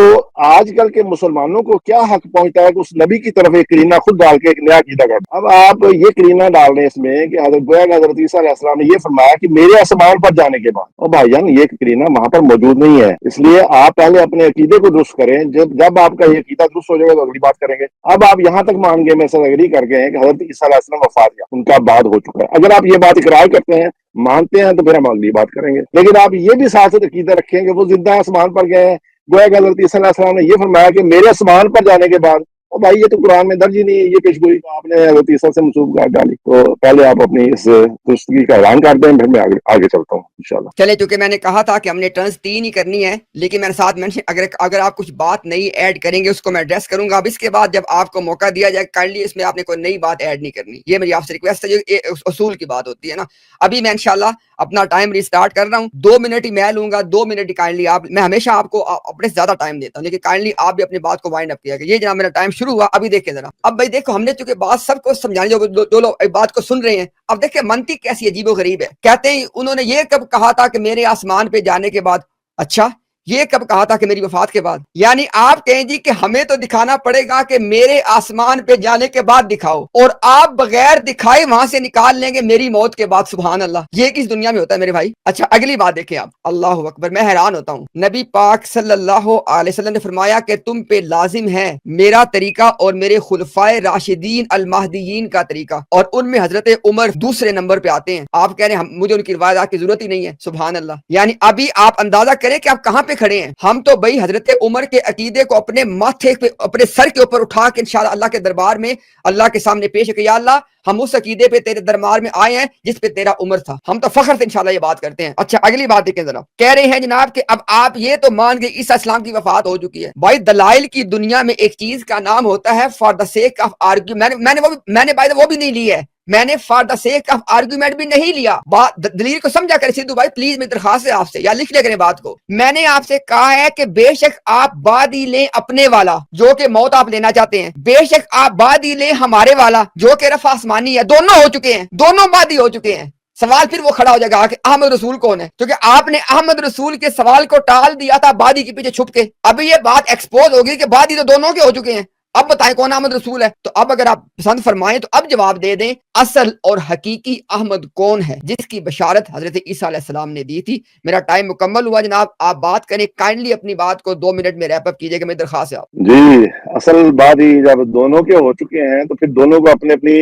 آج کل کے مسلمانوں کو کیا حق پہنچتا ہے کہ اس نبی کی طرف ایک کرینہ خود ڈال کے ایک نیا عقیدہ کر؟ اب آپ یہ کرینہ ڈال رہے ہیں اس میں کہ حضرت عیسیٰ علیہ السلام نے یہ فرمایا کہ میرے آسمان پر جانے کے بعد، اور بھائی جان یہ کرینہ وہاں پر موجود نہیں ہے، اس لیے آپ پہلے اپنے عقیدے کو درست کریں، جب آپ کا یہ عقیدہ درست ہو جائے گا تو اگلی بات کریں گے۔ اب آپ یہاں تک مان گئے، میں سے اگری کر گئے ہیں کہ حضرت عیسیٰ علیہ السلام وفات گیا، ان کا بعد ہو چکا ہے، اگر آپ یہ بات اقرار کرتے ہیں، مانتے ہیں، تو پھر ہم اگلی بات کریں گے، لیکن آپ یہ بھی ساتھ عقیدہ رکھیں کہ وہ زندہ آسمان پر گئے ہیں، گویا کہ حضرت عیسیٰ علیہ السلام نے یہ فرمایا کہ میرے آسمان پر جانے کے بعد، اور بھائی یہ تو قرآن میں درج ہی نہیں ہے، یہ پیشگوئی تو آپ نے حضرت عیسیٰ سے منسوب کر ڈالی۔ تو پہلے آپ اپنی اس درستگی کا اعلان کر دیں، پھر میں آگے چلتا ہوں انشاءاللہ۔ چلے، چونکہ میں نے کہا تھا کہ ہم نے ٹرنز 3 ہی کرنی ہے، لیکن میں نے ساتھ مینشن اگر آپ کچھ بات نئی ایڈ کریں گے اس کو میں ایڈریس کروں گا۔ اب اس کے بعد جب آپ کو موقع دیا جائے کائنڈلی اس میں آپ نے کوئی نئی بات ایڈ نہیں کرنی، یہ میری آپ سے ریکویسٹ ہے، یہ اصول کی بات ہوتی ہے نا۔ ابھی میں انشاءاللہ اپنا ٹائم ریسٹارٹ کر رہا ہوں، 2 منٹ ہی میں لوں گا، 2 منٹ ہی کائنڈلی آپ، میں ہمیشہ آپ کو اپنے سے زیادہ ٹائم دیتا ہوں، لیکن کائنڈلی آپ بھی اپنی بات کو وائنڈ اپ کیا کہ یہ جناب میرا ٹائم شروع ہوا۔ ابھی دیکھیں ذرا، اب بھائی دیکھو، ہم نے چونکہ بات سب کو سمجھانی، جو لوگ بات کو سن رہے ہیں، اب دیکھیں منطق کیسی عجیب و غریب ہے۔ کہتے ہیں انہوں نے یہ کب کہا تھا کہ میرے آسمان پہ جانے کے بعد؟ اچھا، یہ کب کہا تھا کہ میری وفات کے بعد؟ یعنی آپ کہیں جی کہ ہمیں تو دکھانا پڑے گا کہ میرے آسمان پہ جانے کے بعد دکھاؤ، اور آپ بغیر دکھائے وہاں سے نکال لیں گے میری موت کے بعد۔ سبحان اللہ، یہ کس دنیا میں ہوتا ہے میرے بھائی؟ اچھا اگلی بات دیکھیں آپ، اللہ اکبر، میں حیران ہوتا ہوں۔ نبی پاک صلی اللہ علیہ وسلم نے فرمایا کہ تم پہ لازم ہے میرا طریقہ اور میرے خلفائے راشدین المہدیین کا طریقہ، اور ان میں حضرت عمر دوسرے نمبر پہ آتے ہیں۔ آپ کہہ رہے ہیں مجھے ان کی روایات کی ضرورت ہی نہیں ہے، سبحان اللہ۔ یعنی ابھی آپ اندازہ کریں کہ آپ کہاں پہ کھڑے ہیں۔ ہم تو بھائی حضرت عمر کے عقیدے کو اپنے ماتھے پہ، اپنے سر کے اوپر اٹھا کے انشاءاللہ اللہ کے دربار میں، اللہ کے سامنے پیش ہے کہ یا اللہ، ہم اس عقیدے پہ تیرے دربار میں آئے ہیں جس پہ تیرا عمر تھا۔ ہم تو فخر سے انشاءاللہ یہ بات کرتے ہیں۔ اچھا اگلی بات دیکھیں ذرا، کہہ رہے ہیں جناب کہ اب آپ یہ تو مان گئے عیسیٰ اسلام کی وفات ہو چکی ہے۔ بھائی دلائل کی دنیا میں ایک چیز کا نام ہوتا ہے for the sake of argue, میں نے وہ بھی نہیں لی ہے، میں نے for the sake of argument بھی نہیں لیا۔ دلیل کو سمجھا کریں سدھو بھائی، پلیز میری درخواست ہے آپ سے، یا لکھ لیا کریں بات کو۔ میں نے آپ سے کہا ہے کہ بے شک آپ بعد ہی لیں اپنے والا جو کہ موت آپ لینا چاہتے ہیں، بے شک آپ بعد ہی لیں ہمارے والا جو کہ رفع آسمانی ہے، دونوں ہو چکے ہیں، دونوں بعد ہی ہو چکے ہیں۔ سوال پھر وہ کھڑا ہو جائے گا کہ احمد رسول کون ہے، کیونکہ آپ نے احمد رسول کے سوال کو ٹال دیا تھا بادی کے پیچھے چھپ کے۔ ابھی یہ بات ایکسپوز ہوگی کہ بادی تو دونوں کے ہو چکے ہیں، اب بتائیں کون احمد رسول ہے؟ تو اب اگر آپ پسند فرمائیں تو اب جواب دے دیں، اصل اور حقیقی احمد کون ہے جس کی بشارت حضرت عیسیٰ علیہ السلام نے دی تھی۔ میرا ٹائم مکمل ہوا جناب، آپ بات کریں، کائنڈلی اپنی بات کو 2 منٹ میں ریپ اپ کیجئے گا، میری درخواست ہے آپ۔ جی، اصل بات ہی جب دونوں کے ہو چکے ہیں تو پھر دونوں کو اپنے اپنی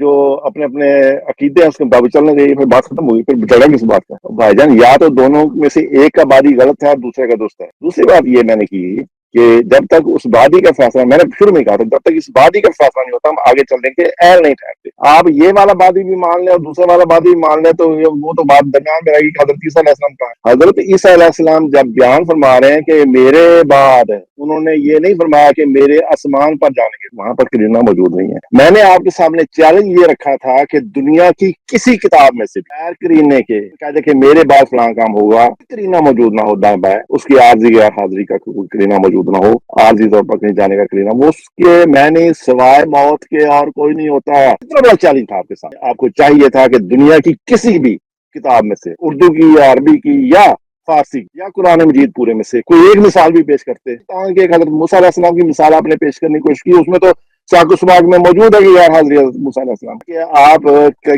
جو اپنے اپنے عقیدے ہیں اس کے مطابق چلنا چاہیے، پھر بات ختم ہوگی، پھر جگہ کس بات کا؟ بھائی جان یا تو دونوں میں سے ایک کا بادی غلط ہے اور دوسرے کا درست ہے۔ دوسری بات یہ میں نے کی کہ جب تک اس بادی کا فیصلہ، میں نے شروع میں کہا تھا، جب تک اس بادی کا فیصلہ نہیں ہوتا ہم آگے چلنے کے اہل نہیں ٹھہرتے۔ آپ یہ والا بادی بھی مان لیں اور دوسرے والا بادی بھی مان لیں تو وہ تو بات درمیان میں رہے گی کہ حضرت عیسیٰ علیہ السلام کا ہے۔ حضرت عیسیٰ علیہ السلام جب بیان فرما رہے ہیں کہ میرے بعد، انہوں نے یہ نہیں فرمایا کہ میرے آسمان پر جانے کے، وہاں پر کرینہ موجود نہیں ہے۔ میں نے آپ کے سامنے چیلنج یہ رکھا تھا کہ دنیا کی کسی کتاب میں سے بغیر کرینے کے کہہ دے کہ میرے بعد فلاں کام ہوگا، کرینہ موجود نہ ہو دائیں بائیں، اس کی عارضی غیر حاضری کا کرینہ موجود نہ ہو، عارضی طور پر کہیں جانے کا کرینہ، وہ اس کے میں نے سوائے موت کے اور کوئی نہیں ہوتا۔ اتنا بڑا چیلنج تھا آپ کے سامنے، آپ کو چاہیے تھا کہ دنیا کی کسی بھی کتاب میں سے، اردو کی یا عربی کی یا فارسی یا قرآن مجید پورے میں سے کوئی ایک مثال بھی پیش کرتے، تاکہ ایک حضرت موسیٰ علیہ السلام کی مثال آپ نے پیش کرنے کی کوشش کی، اس میں تو چاق و سباق میں موجود ہے کہ غیر حاضری حضرت موسیٰ علیہ السلام کہ آپ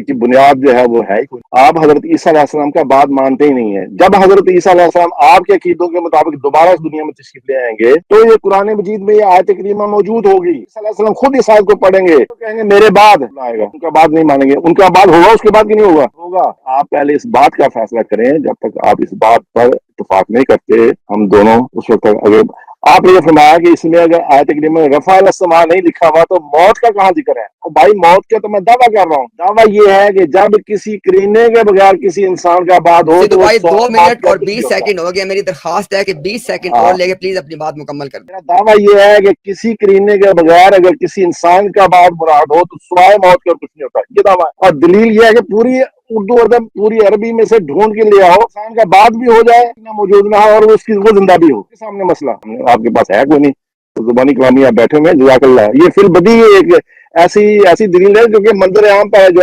کی بنیاد جو ہے وہ ہے کوئی، آپ حضرت عیسیٰ علیہ السلام کا بات مانتے ہی نہیں ہیں۔ جب حضرت عیسیٰ علیہ السلام آپ کے عقیدوں کے مطابق دوبارہ اس دنیا میں تشریف لے آئیں گے تو یہ قرآن مجید میں یہ آیت کریمہ موجود ہوگی، عیسیٰ علیہ السلام خود اس آیت کو پڑھیں گے تو کہیں گے میرے بعد آئے گا، ان کا بات نہیں مانیں گے، ان کا بات ہوگا، اس کے بعد کی نہیں ہوگا؟ ہوگا۔ آپ پہلے اس بات کا فیصلہ کریں، جب تک آپ اس بات پر اتفاق نہیں کرتے ہم دونوں اس وقت تک، اگر آپ نے یہ فرمایا کہ اس میں اگر آیت کریمہ میں رفع السماء نہیں لکھا ہوا تو موت کا کہاں ذکر ہے؟ اور بھائی موت کا تو میں دعویٰ کر رہا ہوں، دعویٰ یہ ہے کہ جب کسی کرینے کے بغیر کسی انسان کا بات ہو سدھو تو وہ بھائی 2 سوال موت منٹ کا اور کچھ نہیں 20 ہوتا۔ سیکنڈ ہو گیا، میری درخواست ہے کہ 20 سیکنڈ اور ہاں، لے کے پلیز اپنی بات مکمل کر دیں۔ میرا دعویٰ یہ ہے کہ کسی کرینے کے بغیر اگر کسی انسان کا بات مراد ہو تو سوائے موت کا کچھ نہیں ہوتا، یہ دعویٰ ہے۔ اور دلیل یہ ہے کہ پوری اردو ادب پوری عربی میں سے ڈھونڈ کے لے آؤ، انسان کا بات بھی ہو جائے نہ موجود نہ ہو اور اس کی وہ زندہ بھی ہو، اس کے سامنے مسئلہ آپ کے پاس ہے کوئی نہیں، تو زبانی کلامی آپ بیٹھے ہوئے ہیں، جزاک اللہ۔ یہ فی البدیہہ ایک ایسی دلیل ہے جو کہ منظر عام پر ہے، جو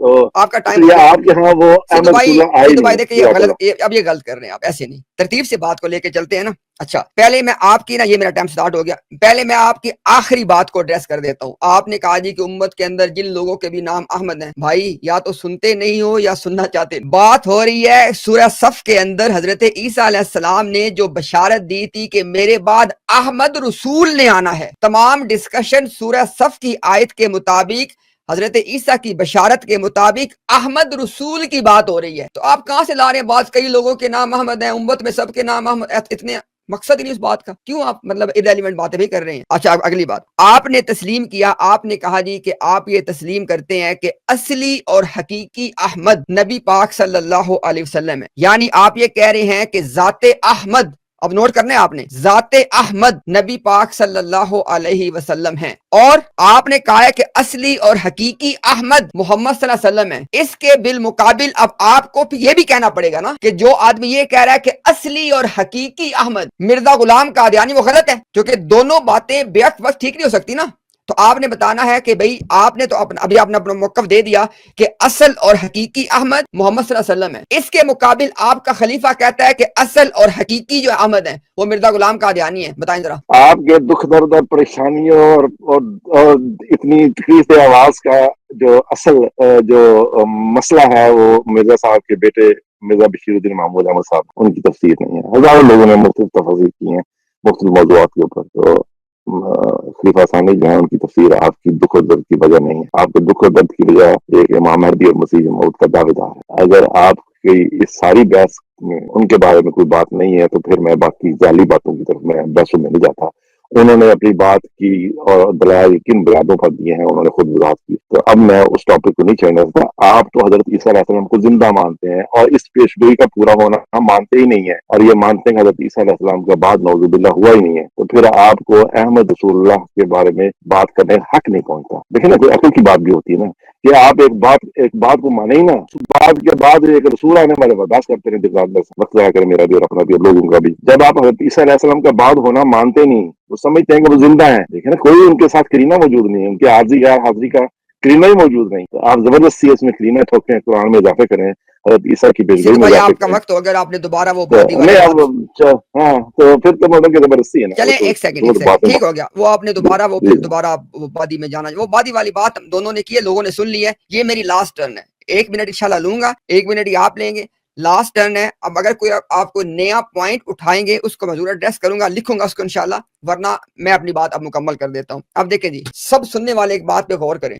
تو آپ کا ٹائم اس ہو لیے گیا آپ کے ہاں وہ سدھو احمد بھائی، رسول اللہ آئے سدھو بھائی نہیں. دیکھیں یہ غلط، اب یہ غلط کر رہے ہیں آپ، ایسے نہیں، ترتیب سے بات کو لے کے چلتے ہیں نا. اچھا پہلے میں آپ کی نا، یہ میرا ٹائم سٹارٹ ہو گیا، پہلے میں آپ کی آخری بات کو ایڈریس کر دیتا ہوں. آپ نے کہا جی کہ امت کے اندر جن لوگوں کے بھی نام احمد ہیں، بھائی یا تو سنتے نہیں ہو یا سننا چاہتے. بات ہو رہی ہے سورہ صف کے اندر حضرت عیسیٰ علیہ السلام نے جو بشارت دی تھی کہ میرے بعد احمد رسول نے آنا ہے. تمام ڈسکشن سورہ صف کی آیت کے مطابق، حضرت عیسیٰ کی بشارت کے مطابق احمد رسول کی بات ہو رہی ہے. تو آپ کہاں سے لا رہے ہیں بات کئی لوگوں کے نام احمد ہیں، امت میں سب کے نام احمد، اتنے مقصد ہی نہیں اس بات کا، کیوں آپ مطلب irrelevant باتیں بھی کر رہے ہیں. اچھا اگلی بات، آپ نے تسلیم کیا، آپ نے کہا جی کہ آپ یہ تسلیم کرتے ہیں کہ اصلی اور حقیقی احمد نبی پاک صلی اللہ علیہ وسلم ہے. یعنی آپ یہ کہہ رہے ہیں کہ ذات احمد، اب نوٹ کرنا ہے آپ نے، ذات احمد نبی پاک صلی اللہ علیہ وسلم ہیں. اور آپ نے کہا ہے کہ اصلی اور حقیقی احمد محمد صلی اللہ علیہ وسلم ہے. اس کے بالمقابل اب آپ کو یہ بھی کہنا پڑے گا نا کہ جو آدمی یہ کہہ رہا ہے کہ اصلی اور حقیقی احمد مرزا غلام قادیانی، وہ غلط ہے، کیونکہ دونوں باتیں بیک وقت ٹھیک نہیں ہو سکتی نا. تو آپ نے بتانا ہے کہ بھئی آپ نے تو ابھی آپ نے اپنا موقف دے دیا کہ اصل اور حقیقی احمد محمد صلی اللہ علیہ وسلم ہے. اس کے مقابل آپ کا خلیفہ کہتا ہے کہ اصل اور حقیقی جو احمد ہیں وہ مرزا غلام قادیانی ہے. بتائیں ذرا. آپ کے دکھ درد اور پریشانیوں اور اتنی تکلیف آواز کا جو اصل جو مسئلہ ہے وہ مرزا صاحب کے بیٹے مرزا بشیر الدین محمود احمد صاحب، ان کی تفسیر نہیں ہے. ہزاروں لوگوں نے مختلف تفسیر کی ہیں مختلف موضوعات کے اوپر. تو خلیفہ ثانی جو ہے ان کی تفسیر آپ کی دکھ و درد کی وجہ نہیں ہے. آپ کے دکھ و درد کی وجہ ایک امام مہدی اور مسیح موعود کا دعوے دار ہے. اگر آپ کی اس ساری بحث میں ان کے بارے میں کوئی بات نہیں ہے تو پھر میں باقی ذالی باتوں کی طرف میں بحثوں میں نہیں جاتا. انہوں نے اپنی بات کی اور دلائل کن بنیادوں پر دیے ہیں انہوں نے خود وضاحت کی. تو اب میں اس ٹاپک کو نہیں چھیڑنا چاہتا. آپ تو حضرت عیسیٰ علیہ السلام کو زندہ مانتے ہیں اور اس پیشگوئی کا پورا ہونا ہم مانتے ہی نہیں ہے، اور یہ مانتے ہیں کہ حضرت عیسیٰ علیہ السلام کے بعد نعوذ باللہ ہوا ہی نہیں ہے. تو پھر آپ کو احمد رسول اللہ کے بارے میں بات کرنے کا حق نہیں پہنچتا. دیکھیں نا، کوئی عقل کی بات بھی ہوتی ہے نا کہ آپ ایک بات کو مانے ہی نا، بات کے بعد ایک رسول آنے والے برداشت کرتے ہیں، وقت ضائع کرے میرا بھی اور اپنا بھی اور لوگوں کا بھی. جب آپ حضرت عیسیٰ علیہ السلام کا بعد ہونا مانتے نہیں، وہ سمجھتے ہیں کہ وہ زندہ ہیں. دیکھیں نا، کوئی ان کے ساتھ کرینہ موجود نہیں ہے، ان کے عارضی غیر حاضری کا کرینہ ہی موجود نہیں. تو آپ زبردستی اس میں کرینہ ٹھوکیں، قرآن میں اضافے کریں، حضرت عیسیٰ کی پیشگوئی سدھو میں بھائی اضافے آپ کا کریں. وقت ہو، اگر آپ نے دوبارہ وہ تو بادی والی نہیں بات، ہاں تو پھر تو مطلب کہ زبردستی ہے نا. چلیں وہ ایک سیکنڈ تو باتیں ٹھیک ہو گیا. وہ آپ نے دوبارہ وہ جی پھر دوبارہ وہ بادی میں جانا، وہ بادی والی بات دونوں نے کی ہے، لوگوں نے سن لی ہے. یہ میری لاسٹ ٹرن ہے، 1 منٹ انشاءاللہ لوں گا، 1 منٹ ہی آپ لیں گے، لاسٹ ٹرن ہے. اب اگر کوئی آپ کو نیا پوائنٹ اٹھائیں گے اس کو میں ضرور ایڈریس کروں گا، لکھوں گا اس کو انشاءاللہ، ورنہ میں اپنی بات اب مکمل کر دیتا ہوں. اب دیکھیں جی، سب سننے والے ایک بات پہ غور کریں.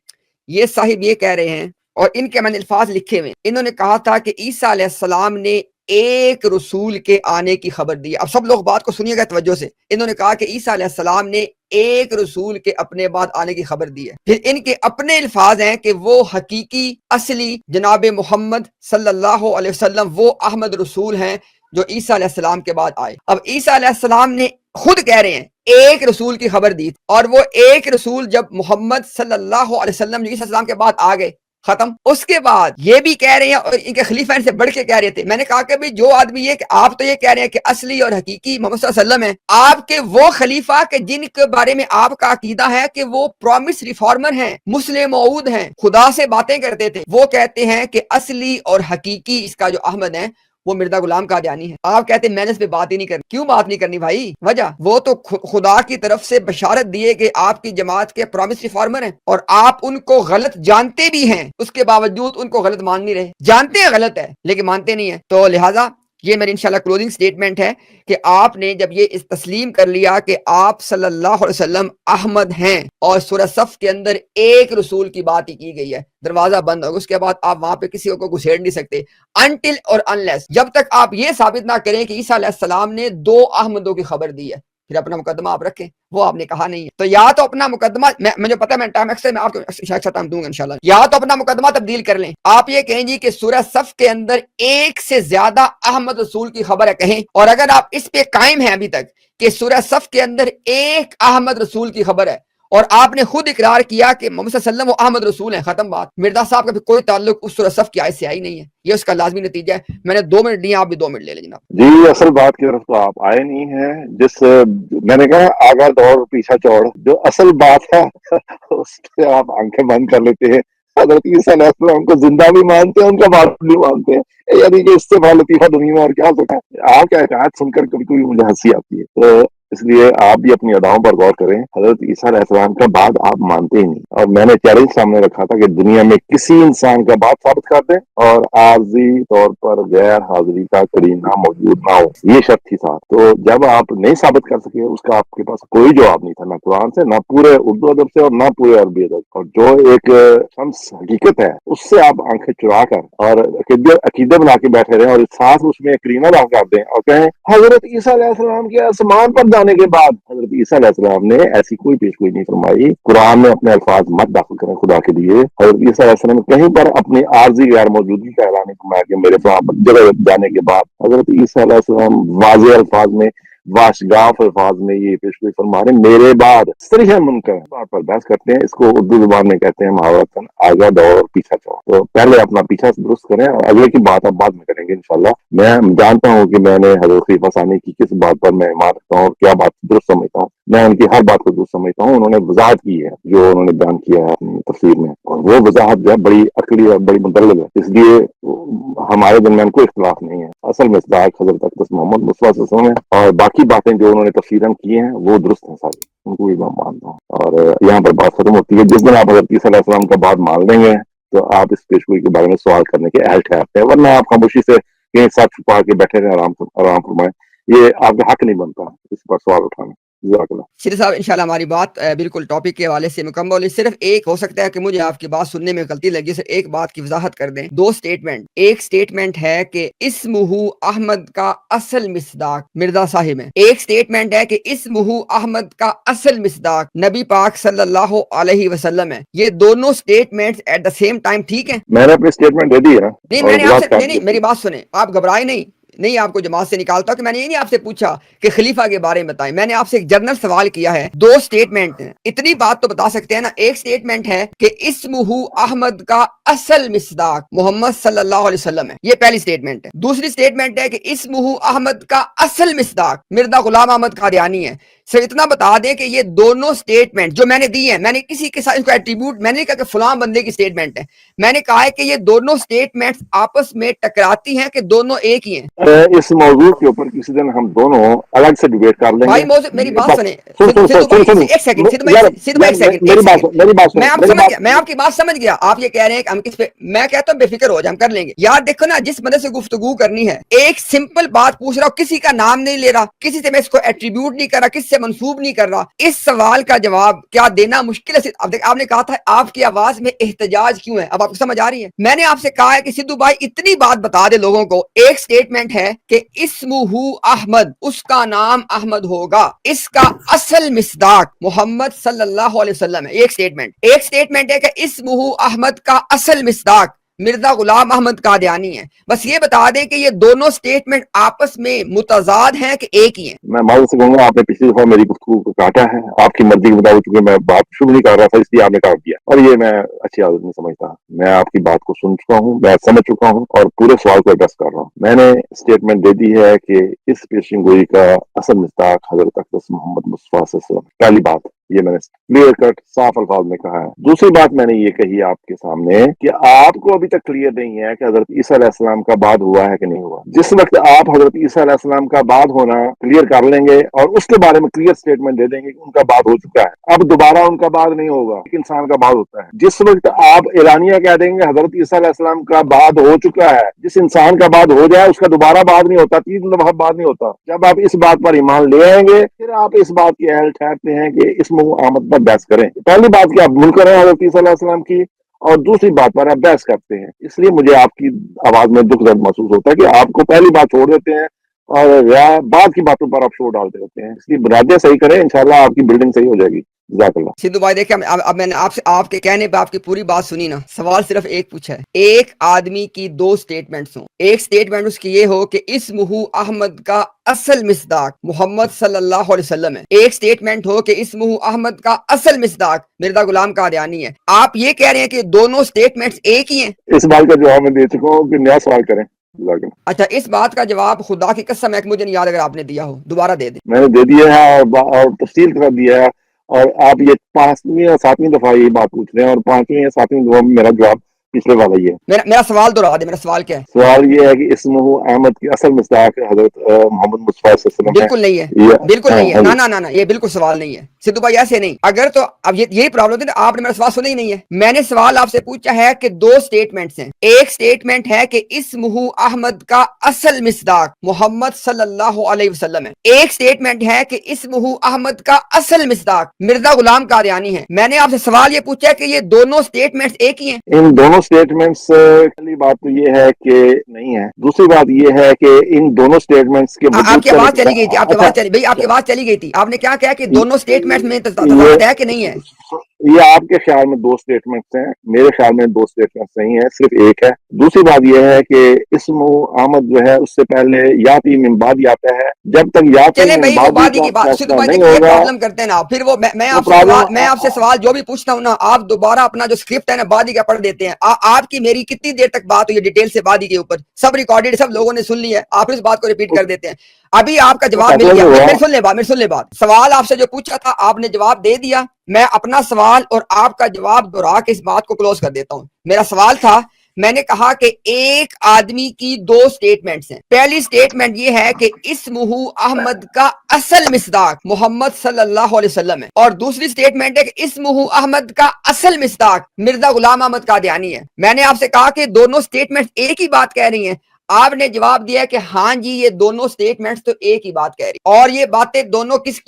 یہ صاحب یہ کہہ رہے ہیں، اور ان کے میں نے الفاظ لکھے ہوئے، انہوں نے کہا تھا کہ عیسیٰ علیہ السلام نے ایک رسول کے آنے کی خبر دی. اب سب لوگ بات کو سنیے گا توجہ سے. انہوں نے کہا کہ عیسیٰ علیہ السلام نے ایک رسول کے اپنے بعد آنے کی خبر دی ہے. پھر ان کے اپنے الفاظ ہیں کہ وہ حقیقی اصلی جناب محمد صلی اللہ علیہ وسلم وہ احمد رسول ہیں جو عیسیٰ علیہ السلام کے بعد آئے. اب عیسیٰ علیہ السلام نے خود کہہ رہے ہیں ایک رسول کی خبر دی، اور وہ ایک رسول جب محمد صلی اللہ علیہ وسلم عیسیٰ علیہ السلام کے بعد آ گئے، ختم. اس کے بعد یہ بھی کہہ رہے ہیں، اور ان کے خلیفہ ان سے بڑھ کے کہہ رہے تھے. میں نے کہا کہ بھی جو آدمی یہ کہ آپ تو یہ کہہ رہے ہیں کہ اصلی اور حقیقی محمد صلی اللہ علیہ وسلم ہے، آپ کے وہ خلیفہ کہ جن کے بارے میں آپ کا عقیدہ ہے کہ وہ پرومس ریفارمر ہیں، مسلم موعود ہیں، خدا سے باتیں کرتے تھے، وہ کہتے ہیں کہ اصلی اور حقیقی اس کا جو احمد ہے وہ مرزا غلام قادیانی ہے. آپ کہتے ہیں میں نے اس پہ بات ہی نہیں کرنی. کیوں بات نہیں کرنی بھائی؟ وجہ وہ تو خدا کی طرف سے بشارت دیے کہ آپ کی جماعت کے پرومس ریفارمر ہیں، اور آپ ان کو غلط جانتے بھی ہیں، اس کے باوجود ان کو غلط مان نہیں رہے. جانتے ہیں غلط ہے لیکن مانتے نہیں ہیں. تو لہٰذا یہ میری انشاءاللہ کلوزنگ سٹیٹمنٹ ہے کہ آپ نے جب یہ تسلیم کر لیا کہ آپ صلی اللہ علیہ وسلم احمد ہیں، اور سورہ صف کے اندر ایک رسول کی بات ہی کی گئی ہے، دروازہ بند ہوگا. اس کے بعد آپ وہاں پہ کسی کو گھسیڑ نہیں سکتے انٹل اور انلیس، جب تک آپ یہ ثابت نہ کریں کہ عیسیٰ علیہ السلام نے 2 احمدوں کی خبر دی ہے. پھر اپنا مقدمہ آپ رکھیں، وہ آپ نے کہا نہیں ہے. تو یا تو اپنا مقدمہ، مجھے پتا ہے میں ٹائم ایکسٹرا میں آپ کو اچھا ٹائم دوں گا انشاءاللہ، یا تو اپنا مقدمہ تبدیل کر لیں. آپ یہ کہیں جی کہ سورہ صف کے اندر ایک سے زیادہ احمد رسول کی خبر ہے کہیں، اور اگر آپ اس پہ قائم ہیں ابھی تک کہ سورہ صف کے اندر ایک احمد رسول کی خبر ہے، اور آپ نے خود اقرار کیا کہ محمد صلی اللہ علیہ وسلم وہ احمد رسول ہیں، ختم بات. مرزا صاحب کا بھی کوئی تعلق اس سورہ صف کی آیت سے آئی نہیں ہے. یہ اس کا لازمی نتیجہ ہے. میں نے 2 منٹ دیے، آپ بھی 2 منٹ لے لیں جناب. جی، اصل بات کی طرف تو آپ آئے نہیں ہیں. جس میں نے کہا آگا دوڑ پیچھا چوڑ، جو اصل بات ہے اس پہ آپ آنکھیں بند کر لیتے ہیں. حضرت عیسیٰ علیہ السلام کو زندہ بھی مانتے ہیں، ان کا بات بھی مانتے ہیں، یعنی کہ اس سے بڑا لطیفہ دنیا میں اور کیا ہو سکتا ہے؟ آپ کا عقائد سن کر کبھی کبھی مجھے ہنسی آتی ہے، تو اس لیے آپ بھی اپنی اداؤں پر غور کریں. حضرت عیسیٰ علیہ السلام کا بعد آپ مانتے ہی نہیں، اور میں نے چیلنج سامنے رکھا تھا کہ دنیا میں کسی انسان کا بعد ثابت کر دیں اور عارضی طور پر غیر حاضری کا کرینہ موجود نہ ہو، یہ شرط تھی ساتھ. تو جب آپ نہیں ثابت کر سکے، اس کا آپ کے پاس کوئی جواب نہیں تھا، نہ قرآن سے، نہ پورے اردو ادب سے، اور نہ پورے عربی ادب. اور جو ایک شمس حقیقت ہے، اس سے آپ آنکھیں چرا کر اور عقیدے بنا کے بیٹھے رہیں، اور ساتھ اس میں کرینہ لا کر دیں اور کہیں حضرت عیسیٰ علیہ السلام کے آسمان پر جانے کے بعد. حضرت عیسیٰ علیہ السلام نے ایسی کوئی پیشگوئی نہیں فرمائی. قرآن میں اپنے الفاظ مت داخل کریں خدا کے لیے. حضرت عیسیٰ علیہ السلام نے کہیں پر اپنی عارضی غیر موجودگی کا اعلان نہیں فرمایا کہ میرے وہاں پر جگہ جانے کے بعد. حضرت عیسیٰ علیہ السلام واضح الفاظ میں، واشگاف الفاظ میں یہ پیشگوئی فرما رہے ہیں میرے بعد. صریح منکر بات پر بحث کرتے ہیں، اس کو اردو زبان میں کہتے ہیں محاورتاً آگے دوڑ اور پیچھا چاؤ. تو پہلے اپنا پیچھا درست کریں، اور اگلے کی بات اب بعد میں کریں گے انشاءاللہ. میں جانتا ہوں کہ میں نے حضرت خلیفہ ثانی کی کس بات پر میں ایمان رکھتا ہوں اور کیا بات درست سمجھتا ہوں. میں ان کی ہر بات کو درست سمجھتا ہوں. انہوں نے وضاحت کی ہے جو انہوں نے بیان کیا ہے اپنی تفسیر میں، اور وہ وضاحت جو ہے بڑی عقلی اور بڑی مدلل ہے. اس لیے ہمارے درمیان کوئی اختلاف نہیں ہے. اصل مصداق حضرت اقدس محمد مصطفیٰ صلی اللہ علیہ وسلم ہے، اور باقی باتیں جو انہوں نے تفسیراً کی ہیں وہ درست ہیں ساری، ان کو بھی میں مانتا ہوں. اور یہاں پر بات ختم ہوتی ہے. جس دن آپ حضرت عیسیٰ علیہ السلام کا بات مان لیں گے تو آپ اس پیشگوئی کے بارے میں سوال کرنے کے اہل ٹھہرتے ہیں، ورنہ آپ خاموشی سے کہیں ساتھ چھپا کے بیٹھے رہیں، آرام فرمائیں. یہ آپ کا حق نہیں بنتا اس پر سوال اٹھانا. جزاک اللہ. شری صاحب انشاءاللہ ہماری بات بالکل ٹاپک کے حوالے سے مکمل ہے. صرف ایک ہو سکتا ہے کہ مجھے آپ کی بات سننے میں غلطی لگی، صرف ایک بات کی وضاحت کر دیں. دو سٹیٹمنٹ، ایک سٹیٹمنٹ ہے کہ اسمہ احمد کا اصل مصداق مرزا صاحب ہے، ایک سٹیٹمنٹ ہے کہ اسمہ احمد کا اصل مصداق نبی پاک صلی اللہ علیہ وسلم ہے. یہ دونوں statements at the same time ٹھیک ہیں؟ میں نے اپنی اسٹیٹمنٹ دے دی ہے. نہیں میں نے آپ سے نہیں میری بات سنیں، آپ گھبرائے نہیں آپ کو جماعت سے نکالتا کہ میں نے یہ نہیں آپ سے پوچھا کہ خلیفہ کے بارے میں بتائیں. میں نے آپ سے ایک جنرل سوال کیا ہے. دو سٹیٹمنٹ ہیں، اتنی بات تو بتا سکتے ہیں نا. ایک سٹیٹمنٹ ہے کہ اسمہ احمد کا اصل مصداق محمد صلی اللہ علیہ وسلم ہے، یہ پہلی سٹیٹمنٹ ہے. دوسری سٹیٹمنٹ ہے کہ اسمہ احمد کا اصل مصداق مرزا غلام احمد قادیانی ہے. صرف اتنا بتا دیں کہ یہ دونوں سٹیٹمنٹ جو میں نے دی ہیں، میں نے کسی کے ساتھ ان کو ایٹریبیوٹ میں نے کہا کہ فلاں بندے کی سٹیٹمنٹ ہے، میں نے کہا ہے کہ یہ دونوں سٹیٹمنٹس آپس میں ٹکراتی ہیں کہ دونوں ایک ہی ہیں. اس موضوع کے اوپر کسی دن ہم دونوں الگ سے ڈیبیٹ کر لیں گے. بھائی موضوع میری بات سنیں سدھو بھائی، ایک سیکنڈ سدھو بھائی، ایک سیکنڈ میں آپ کی بات سمجھ گیا. آپ یہ کہہ رہے ہیں کہ ہم کس پہ، میں کہتا ہوں بے فکر ہو جائے، ہم کر لیں گے. یار دیکھو نا، جس بندے سے گفتگو کرنی ہے، ایک سمپل بات پوچھ رہا ہوں، کسی کا نام نہیں لے رہا، کسی سے میں اس کو ایٹریبیوٹ نہیں کر رہا، کسی سے منسوب نہیں کر رہا. اس سوال کا جواب کیا دینا مشکل ہے؟ آپ نے کہا تھا آپ کی آواز میں احتجاج کیوں ہے، اب آپ کو سمجھ آ رہی ہے. میں نے آپ سے کہا ہے کہ سدھو بھائی اتنی بات بتا دے لوگوں کو. ایک سٹیٹمنٹ ہے کہ اسمہ احمد، اس کا نام احمد ہوگا، اس کا اصل مصداق محمد صلی اللہ علیہ وسلم ہے. ایک سٹیٹمنٹ ہے کہ اسمہ احمد کا اصل مصداق مرزا غلام احمد قادیانی ہے. بس یہ بتا دیں کہ یہ دونوں سٹیٹمنٹ آپس میں متضاد ہیں کہ ایک ہی ہیں. میں معذرت سے کہوں گا، آپ نے پچھلی دفعہ میری گفتگو کو کاٹا ہے آپ کی مرضی کے مطابق، چونکہ میں بات شروع نہیں کر رہا تھا اس لیے آپ نے کاٹ دیا، اور یہ میں اچھی عادت نہیں سمجھتا. میں آپ کی بات کو سن چکا ہوں، میں سمجھ چکا ہوں، اور پورے سوال کو ایڈریس کر رہا ہوں. میں نے اسٹیٹمنٹ دے دی ہے کہ اس پیشن گوئی کا اصل مصداق حضرت اقدس محمد مصطفیٰ صلی اللہ علیہ وسلم. پہلی بات یہ میں نے کلیئر کٹ صاف الفاظ میں کہا ہے. دوسری بات میں نے یہ کہی آپ کے سامنے کہ آپ کو ابھی تک کلیئر نہیں ہے کہ حضرت عیسیٰ علیہ السلام کا بعد ہوا ہے کہ نہیں ہوا. جس وقت آپ حضرت عیسیٰ علیہ السلام کا بعد ہونا کلیئر کر لیں گے اور اس کے بارے میں کلیئر سٹیٹمنٹ دے دیں گے کہ ان کا بعد ہو چکا ہے، اب دوبارہ ان کا بعد نہیں ہوگا، ایک انسان کا بعد ہوتا ہے. جس وقت آپ اعلانیہ کہہ دیں گے حضرت عیسیٰ علیہ السلام کا بعد ہو چکا ہے، جس انسان کا بعد ہو جائے اس کا دوبارہ بعد نہیں ہوتا، 3 دفعہ بعد نہیں ہوتا. جب آپ اس بات پر ایمان لے آئیں گے پھر آپ اس بات کے اہل ٹھہرتے ہیں کہ اسم آمد پر بحث کریں. پہلی بات کہ آپ منکر ہیں حضرت عیسیٰ علیہ السلام کی، اور دوسری بات پر آپ بحث کرتے ہیں. اس لیے مجھے آپ کی آواز میں دکھ درد محسوس ہوتا ہے کہ آپ کو پہلی بات چھوڑ دیتے ہیں اور بعد کی باتوں پر آپ شور ڈالتے رہتے ہیں. اس لیے بنیادیں صحیح کریں، انشاءاللہ آپ کی بلڈنگ صحیح ہو جائے گی. جزاک اللہ. سدھو بھائی دیکھیں، اب میں نے آپ کے کہنے پہ آپ کی پوری بات سنی نا. سوال صرف ایک پوچھا ہے، ایک آدمی کی دو سٹیٹمنٹس ہوں. ایک سٹیٹمنٹ اس کی یہ ہو کہ اسمہ احمد کا اصل مصداق محمد صلی اللہ علیہ وسلم ہے. ایک سٹیٹمنٹ ہو کہ اسمہ احمد کا اصل مصداق مرزا غلام قادیانی ہے. آپ یہ کہہ رہے ہیں کہ دونوں سٹیٹمنٹس ایک ہی ہیں؟ اس بات کا جواب میں دے چکا ہوں کہ نیا سوال کریں. اچھا، اس بات کا جواب خدا کی قسم ہے کہ مجھے نہیں یاد، اگر آپ نے دیا ہو دوبارہ دے دیں. میں نے دے دیا ہے اور تفصیل کر دیا ہے، اور آپ یہ 5ویں یا 7ویں دفعہ یہ بات پوچھ رہے ہیں، اور 5ویں یا 7ویں دفعہ میں میرا جواب پچھلے والا یہ ہے۔ میرا سوال دہرا دے، میرا سوال کیا ہے؟ سوال یہ ہے کہ اسمہ احمد کی اصل مصداق حضرت محمد مصطفیٰ صلی اللہ علیہ وسلم ہے۔ بالکل نہیں ہے، یہ بالکل نہیں ہے، ہاں جی۔ نا یہ بالکل سوال نہیں ہے سدھو بھائی، ایسے نہیں۔ اگر تو اب یہی پرابلم ہے، آپ نے میرا سوال سنا ہی نہیں ہے۔ میں نے سوال آپ سے پوچھا ہے کہ 2 سٹیٹمنٹس ہیں، ایک سٹیٹمنٹ ہے کہ اسمہ احمد کا اصل مصداق محمد صلی اللہ علیہ وسلم ہے، ایک سٹیٹمنٹ ہے کہ اسمہ احمد کا اصل مصداق مرزا غلام قادیانی ہے۔ میں نے آپ سے سوال یہ پوچھا کہ یہ دونوں سٹیٹمنٹس ایک ہی ہیں؟ ان دونوں سٹیٹمنٹس، پہلی بات تو یہ ہے کہ نہیں ہے، دوسری بات یہ ہے کہ ان دونوں سٹیٹمنٹس کے آپ وجود کی کا آواز چلی گئی تھی، آپ کی اچھا آواز چلی بھائی، آپ کی آواز چلی گئی تھی۔ آپ نے کیا کہا کہ دونوں سٹیٹمنٹس میں تضاد ہے کہ نہیں ہے؟ یہ آپ کے خیال میں 2 سٹیٹمنٹس ہیں، میرے خیال میں 2 سٹیٹمنٹس نہیں ہیں، صرف ایک ہے۔ دوسری بات یہ ہے کہ اسم احمد جو ہے اس سے پہلے یاتی من بعد آتا ہے، جب تک یاتی چلیں من بھائی، وہ بعد بادی کا کی بات سدھو فیصلہ بھائی، نہیں دیکھیں یہ ہوگا پرابلم کرتے ہیں نا پھر وہ میں تو آپ سے سوال جو بھی پوچھتا ہوں نا، آپ دوبارہ اپنا جو اسکرپٹ ہے نا بادی کا پڑھ دیتے ہیں۔ آپ کی میری کتنی دیر تک بات ہوئی ہے ڈیٹیل سے بادی کے اوپر، سب ریکارڈڈ، سب لوگوں نے سن لی ہے، آپ اس بات کو ریپیٹ کر دیتے ہیں۔ ابھی آپ کا جواب مل فیصلہ گیا، نہیں ہوا۔ میرے سن لے بات، سوال آپ سے جو پوچھا تھا آپ نے جواب دے دیا، میں اپنا سوال اور آپ کا جواب دہرا کے اس بات کو کلوز کر دیتا ہوں۔ میرا سوال تھا، میں نے کہا کہ ایک آدمی کی 2 سٹیٹمنٹس ہیں، پہلی سٹیٹمنٹ یہ ہے کہ اسمہ احمد کا اصل مصداق محمد صلی اللہ علیہ وسلم ہے، اور دوسری سٹیٹمنٹ ہے کہ اسمہ احمد کا اصل مصداق مرزا غلام احمد قادیانی ہے۔ میں نے آپ سے کہا کہ دونوں سٹیٹمنٹس ایک ہی بات کہہ رہی ہیں، آپ نے جواب دیا کہ ہاں جی یہ دونوں سٹیٹمنٹس تو ایک ہی بات کہہ رہی، اور یہ باتیں دونوں کس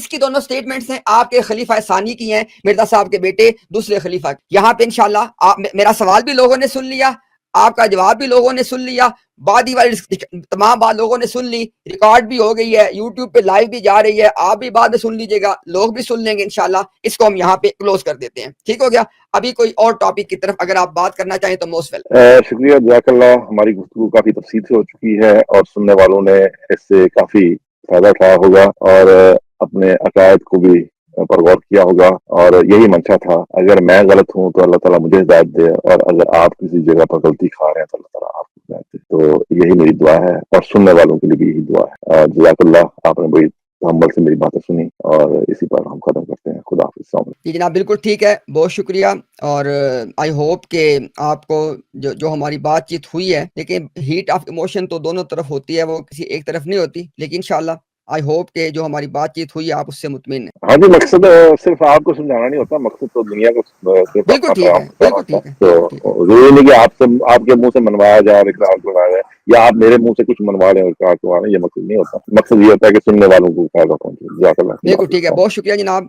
کی دونوں سٹیٹمنٹس ہیں؟ آپ کے خلیفہ ثانی کی ہیں، مرزا صاحب کے بیٹے دوسرے خلیفہ کی۔ یہاں پہ انشاءاللہ میرا سوال بھی لوگوں نے سن لیا، آپ کا جواب بھی لوگوں نے سن لیا، بادی والی تمام بات لوگوں نے سن لی، ریکارڈ بھی ہو گئی ہے، یوٹیوب پہ لائیو بھی جا رہی ہے، آپ بھی بعد میں سن لیجئے گا، لوگ بھی سن لیں گے انشاءاللہ۔ اس کو ہم یہاں پہ کلوز کر دیتے ہیں، ٹھیک ہو گیا؟ ابھی کوئی اور ٹاپک کی طرف اگر آپ بات کرنا چاہیں تو موسٹ ویلکم۔ شکریہ، جزاک اللہ۔ ہماری گفتگو کافی تفصیل سے ہو چکی ہے اور سننے والوں نے اس سے کافی فائدہ اٹھایا ہوگا اور اپنے عقائد کو بھی پر غور کیا ہوگا، اور یہی منشا تھا۔ اگر میں غلط ہوں تو اللہ تعالیٰ مجھے ہدایت دے، اور اگر آپ کسی جگہ پر غلطی کھا رہے ہیں تو اللہ تعالیٰ آپ کو ہدایت دے۔ تو یہی میری دعا ہے، اور سننے والوں کے لیے بھی یہی دعا ہے۔ جزاک اللہ، آپ نے بڑی تحمل سے میری باتیں سنی، اور اسی پر ہم ختم کرتے ہیں۔ خدا حافظ، السلام علیکم۔ جی جناب، بالکل ٹھیک ہے، بہت شکریہ، اور آئی ہوپ کہ آپ کو جو ہماری بات چیت ہوئی ہے، لیکن ہیٹ آف ایموشن تو دونوں طرف ہوتی ہے، وہ کسی ایک طرف نہیں ہوتی، لیکن انشاءاللہ آئی ہوپ کہ جو ہماری بات چیت ہوئی ہے آپ اس سے مطمئن ہیں۔ ہاں جی، مقصد صرف آپ کو سمجھانا نہیں ہوتا، مقصد تو دنیا کو صرف بالکل اپنا ٹھیک پیغام ہے، پہنچانا بالکل ہوتا ٹھیک ہے، ہے۔ بالکل ٹھیک ہے۔ تو ضروری نہیں کہ آپ کے منہ سے منوایا جائے اور اقرار کروایا جائے، یا آپ میرے منہ سے کچھ منوا لیں اور اقرار کروا لیں، یہ مقصد نہیں ہوتا۔ مقصد یہ ہوتا ہے کہ سننے والوں کو فائدہ پہنچے۔ جزاک اللہ، خدا بالکل ٹھیک ہے، حافظ۔ بہت شکریہ جناب۔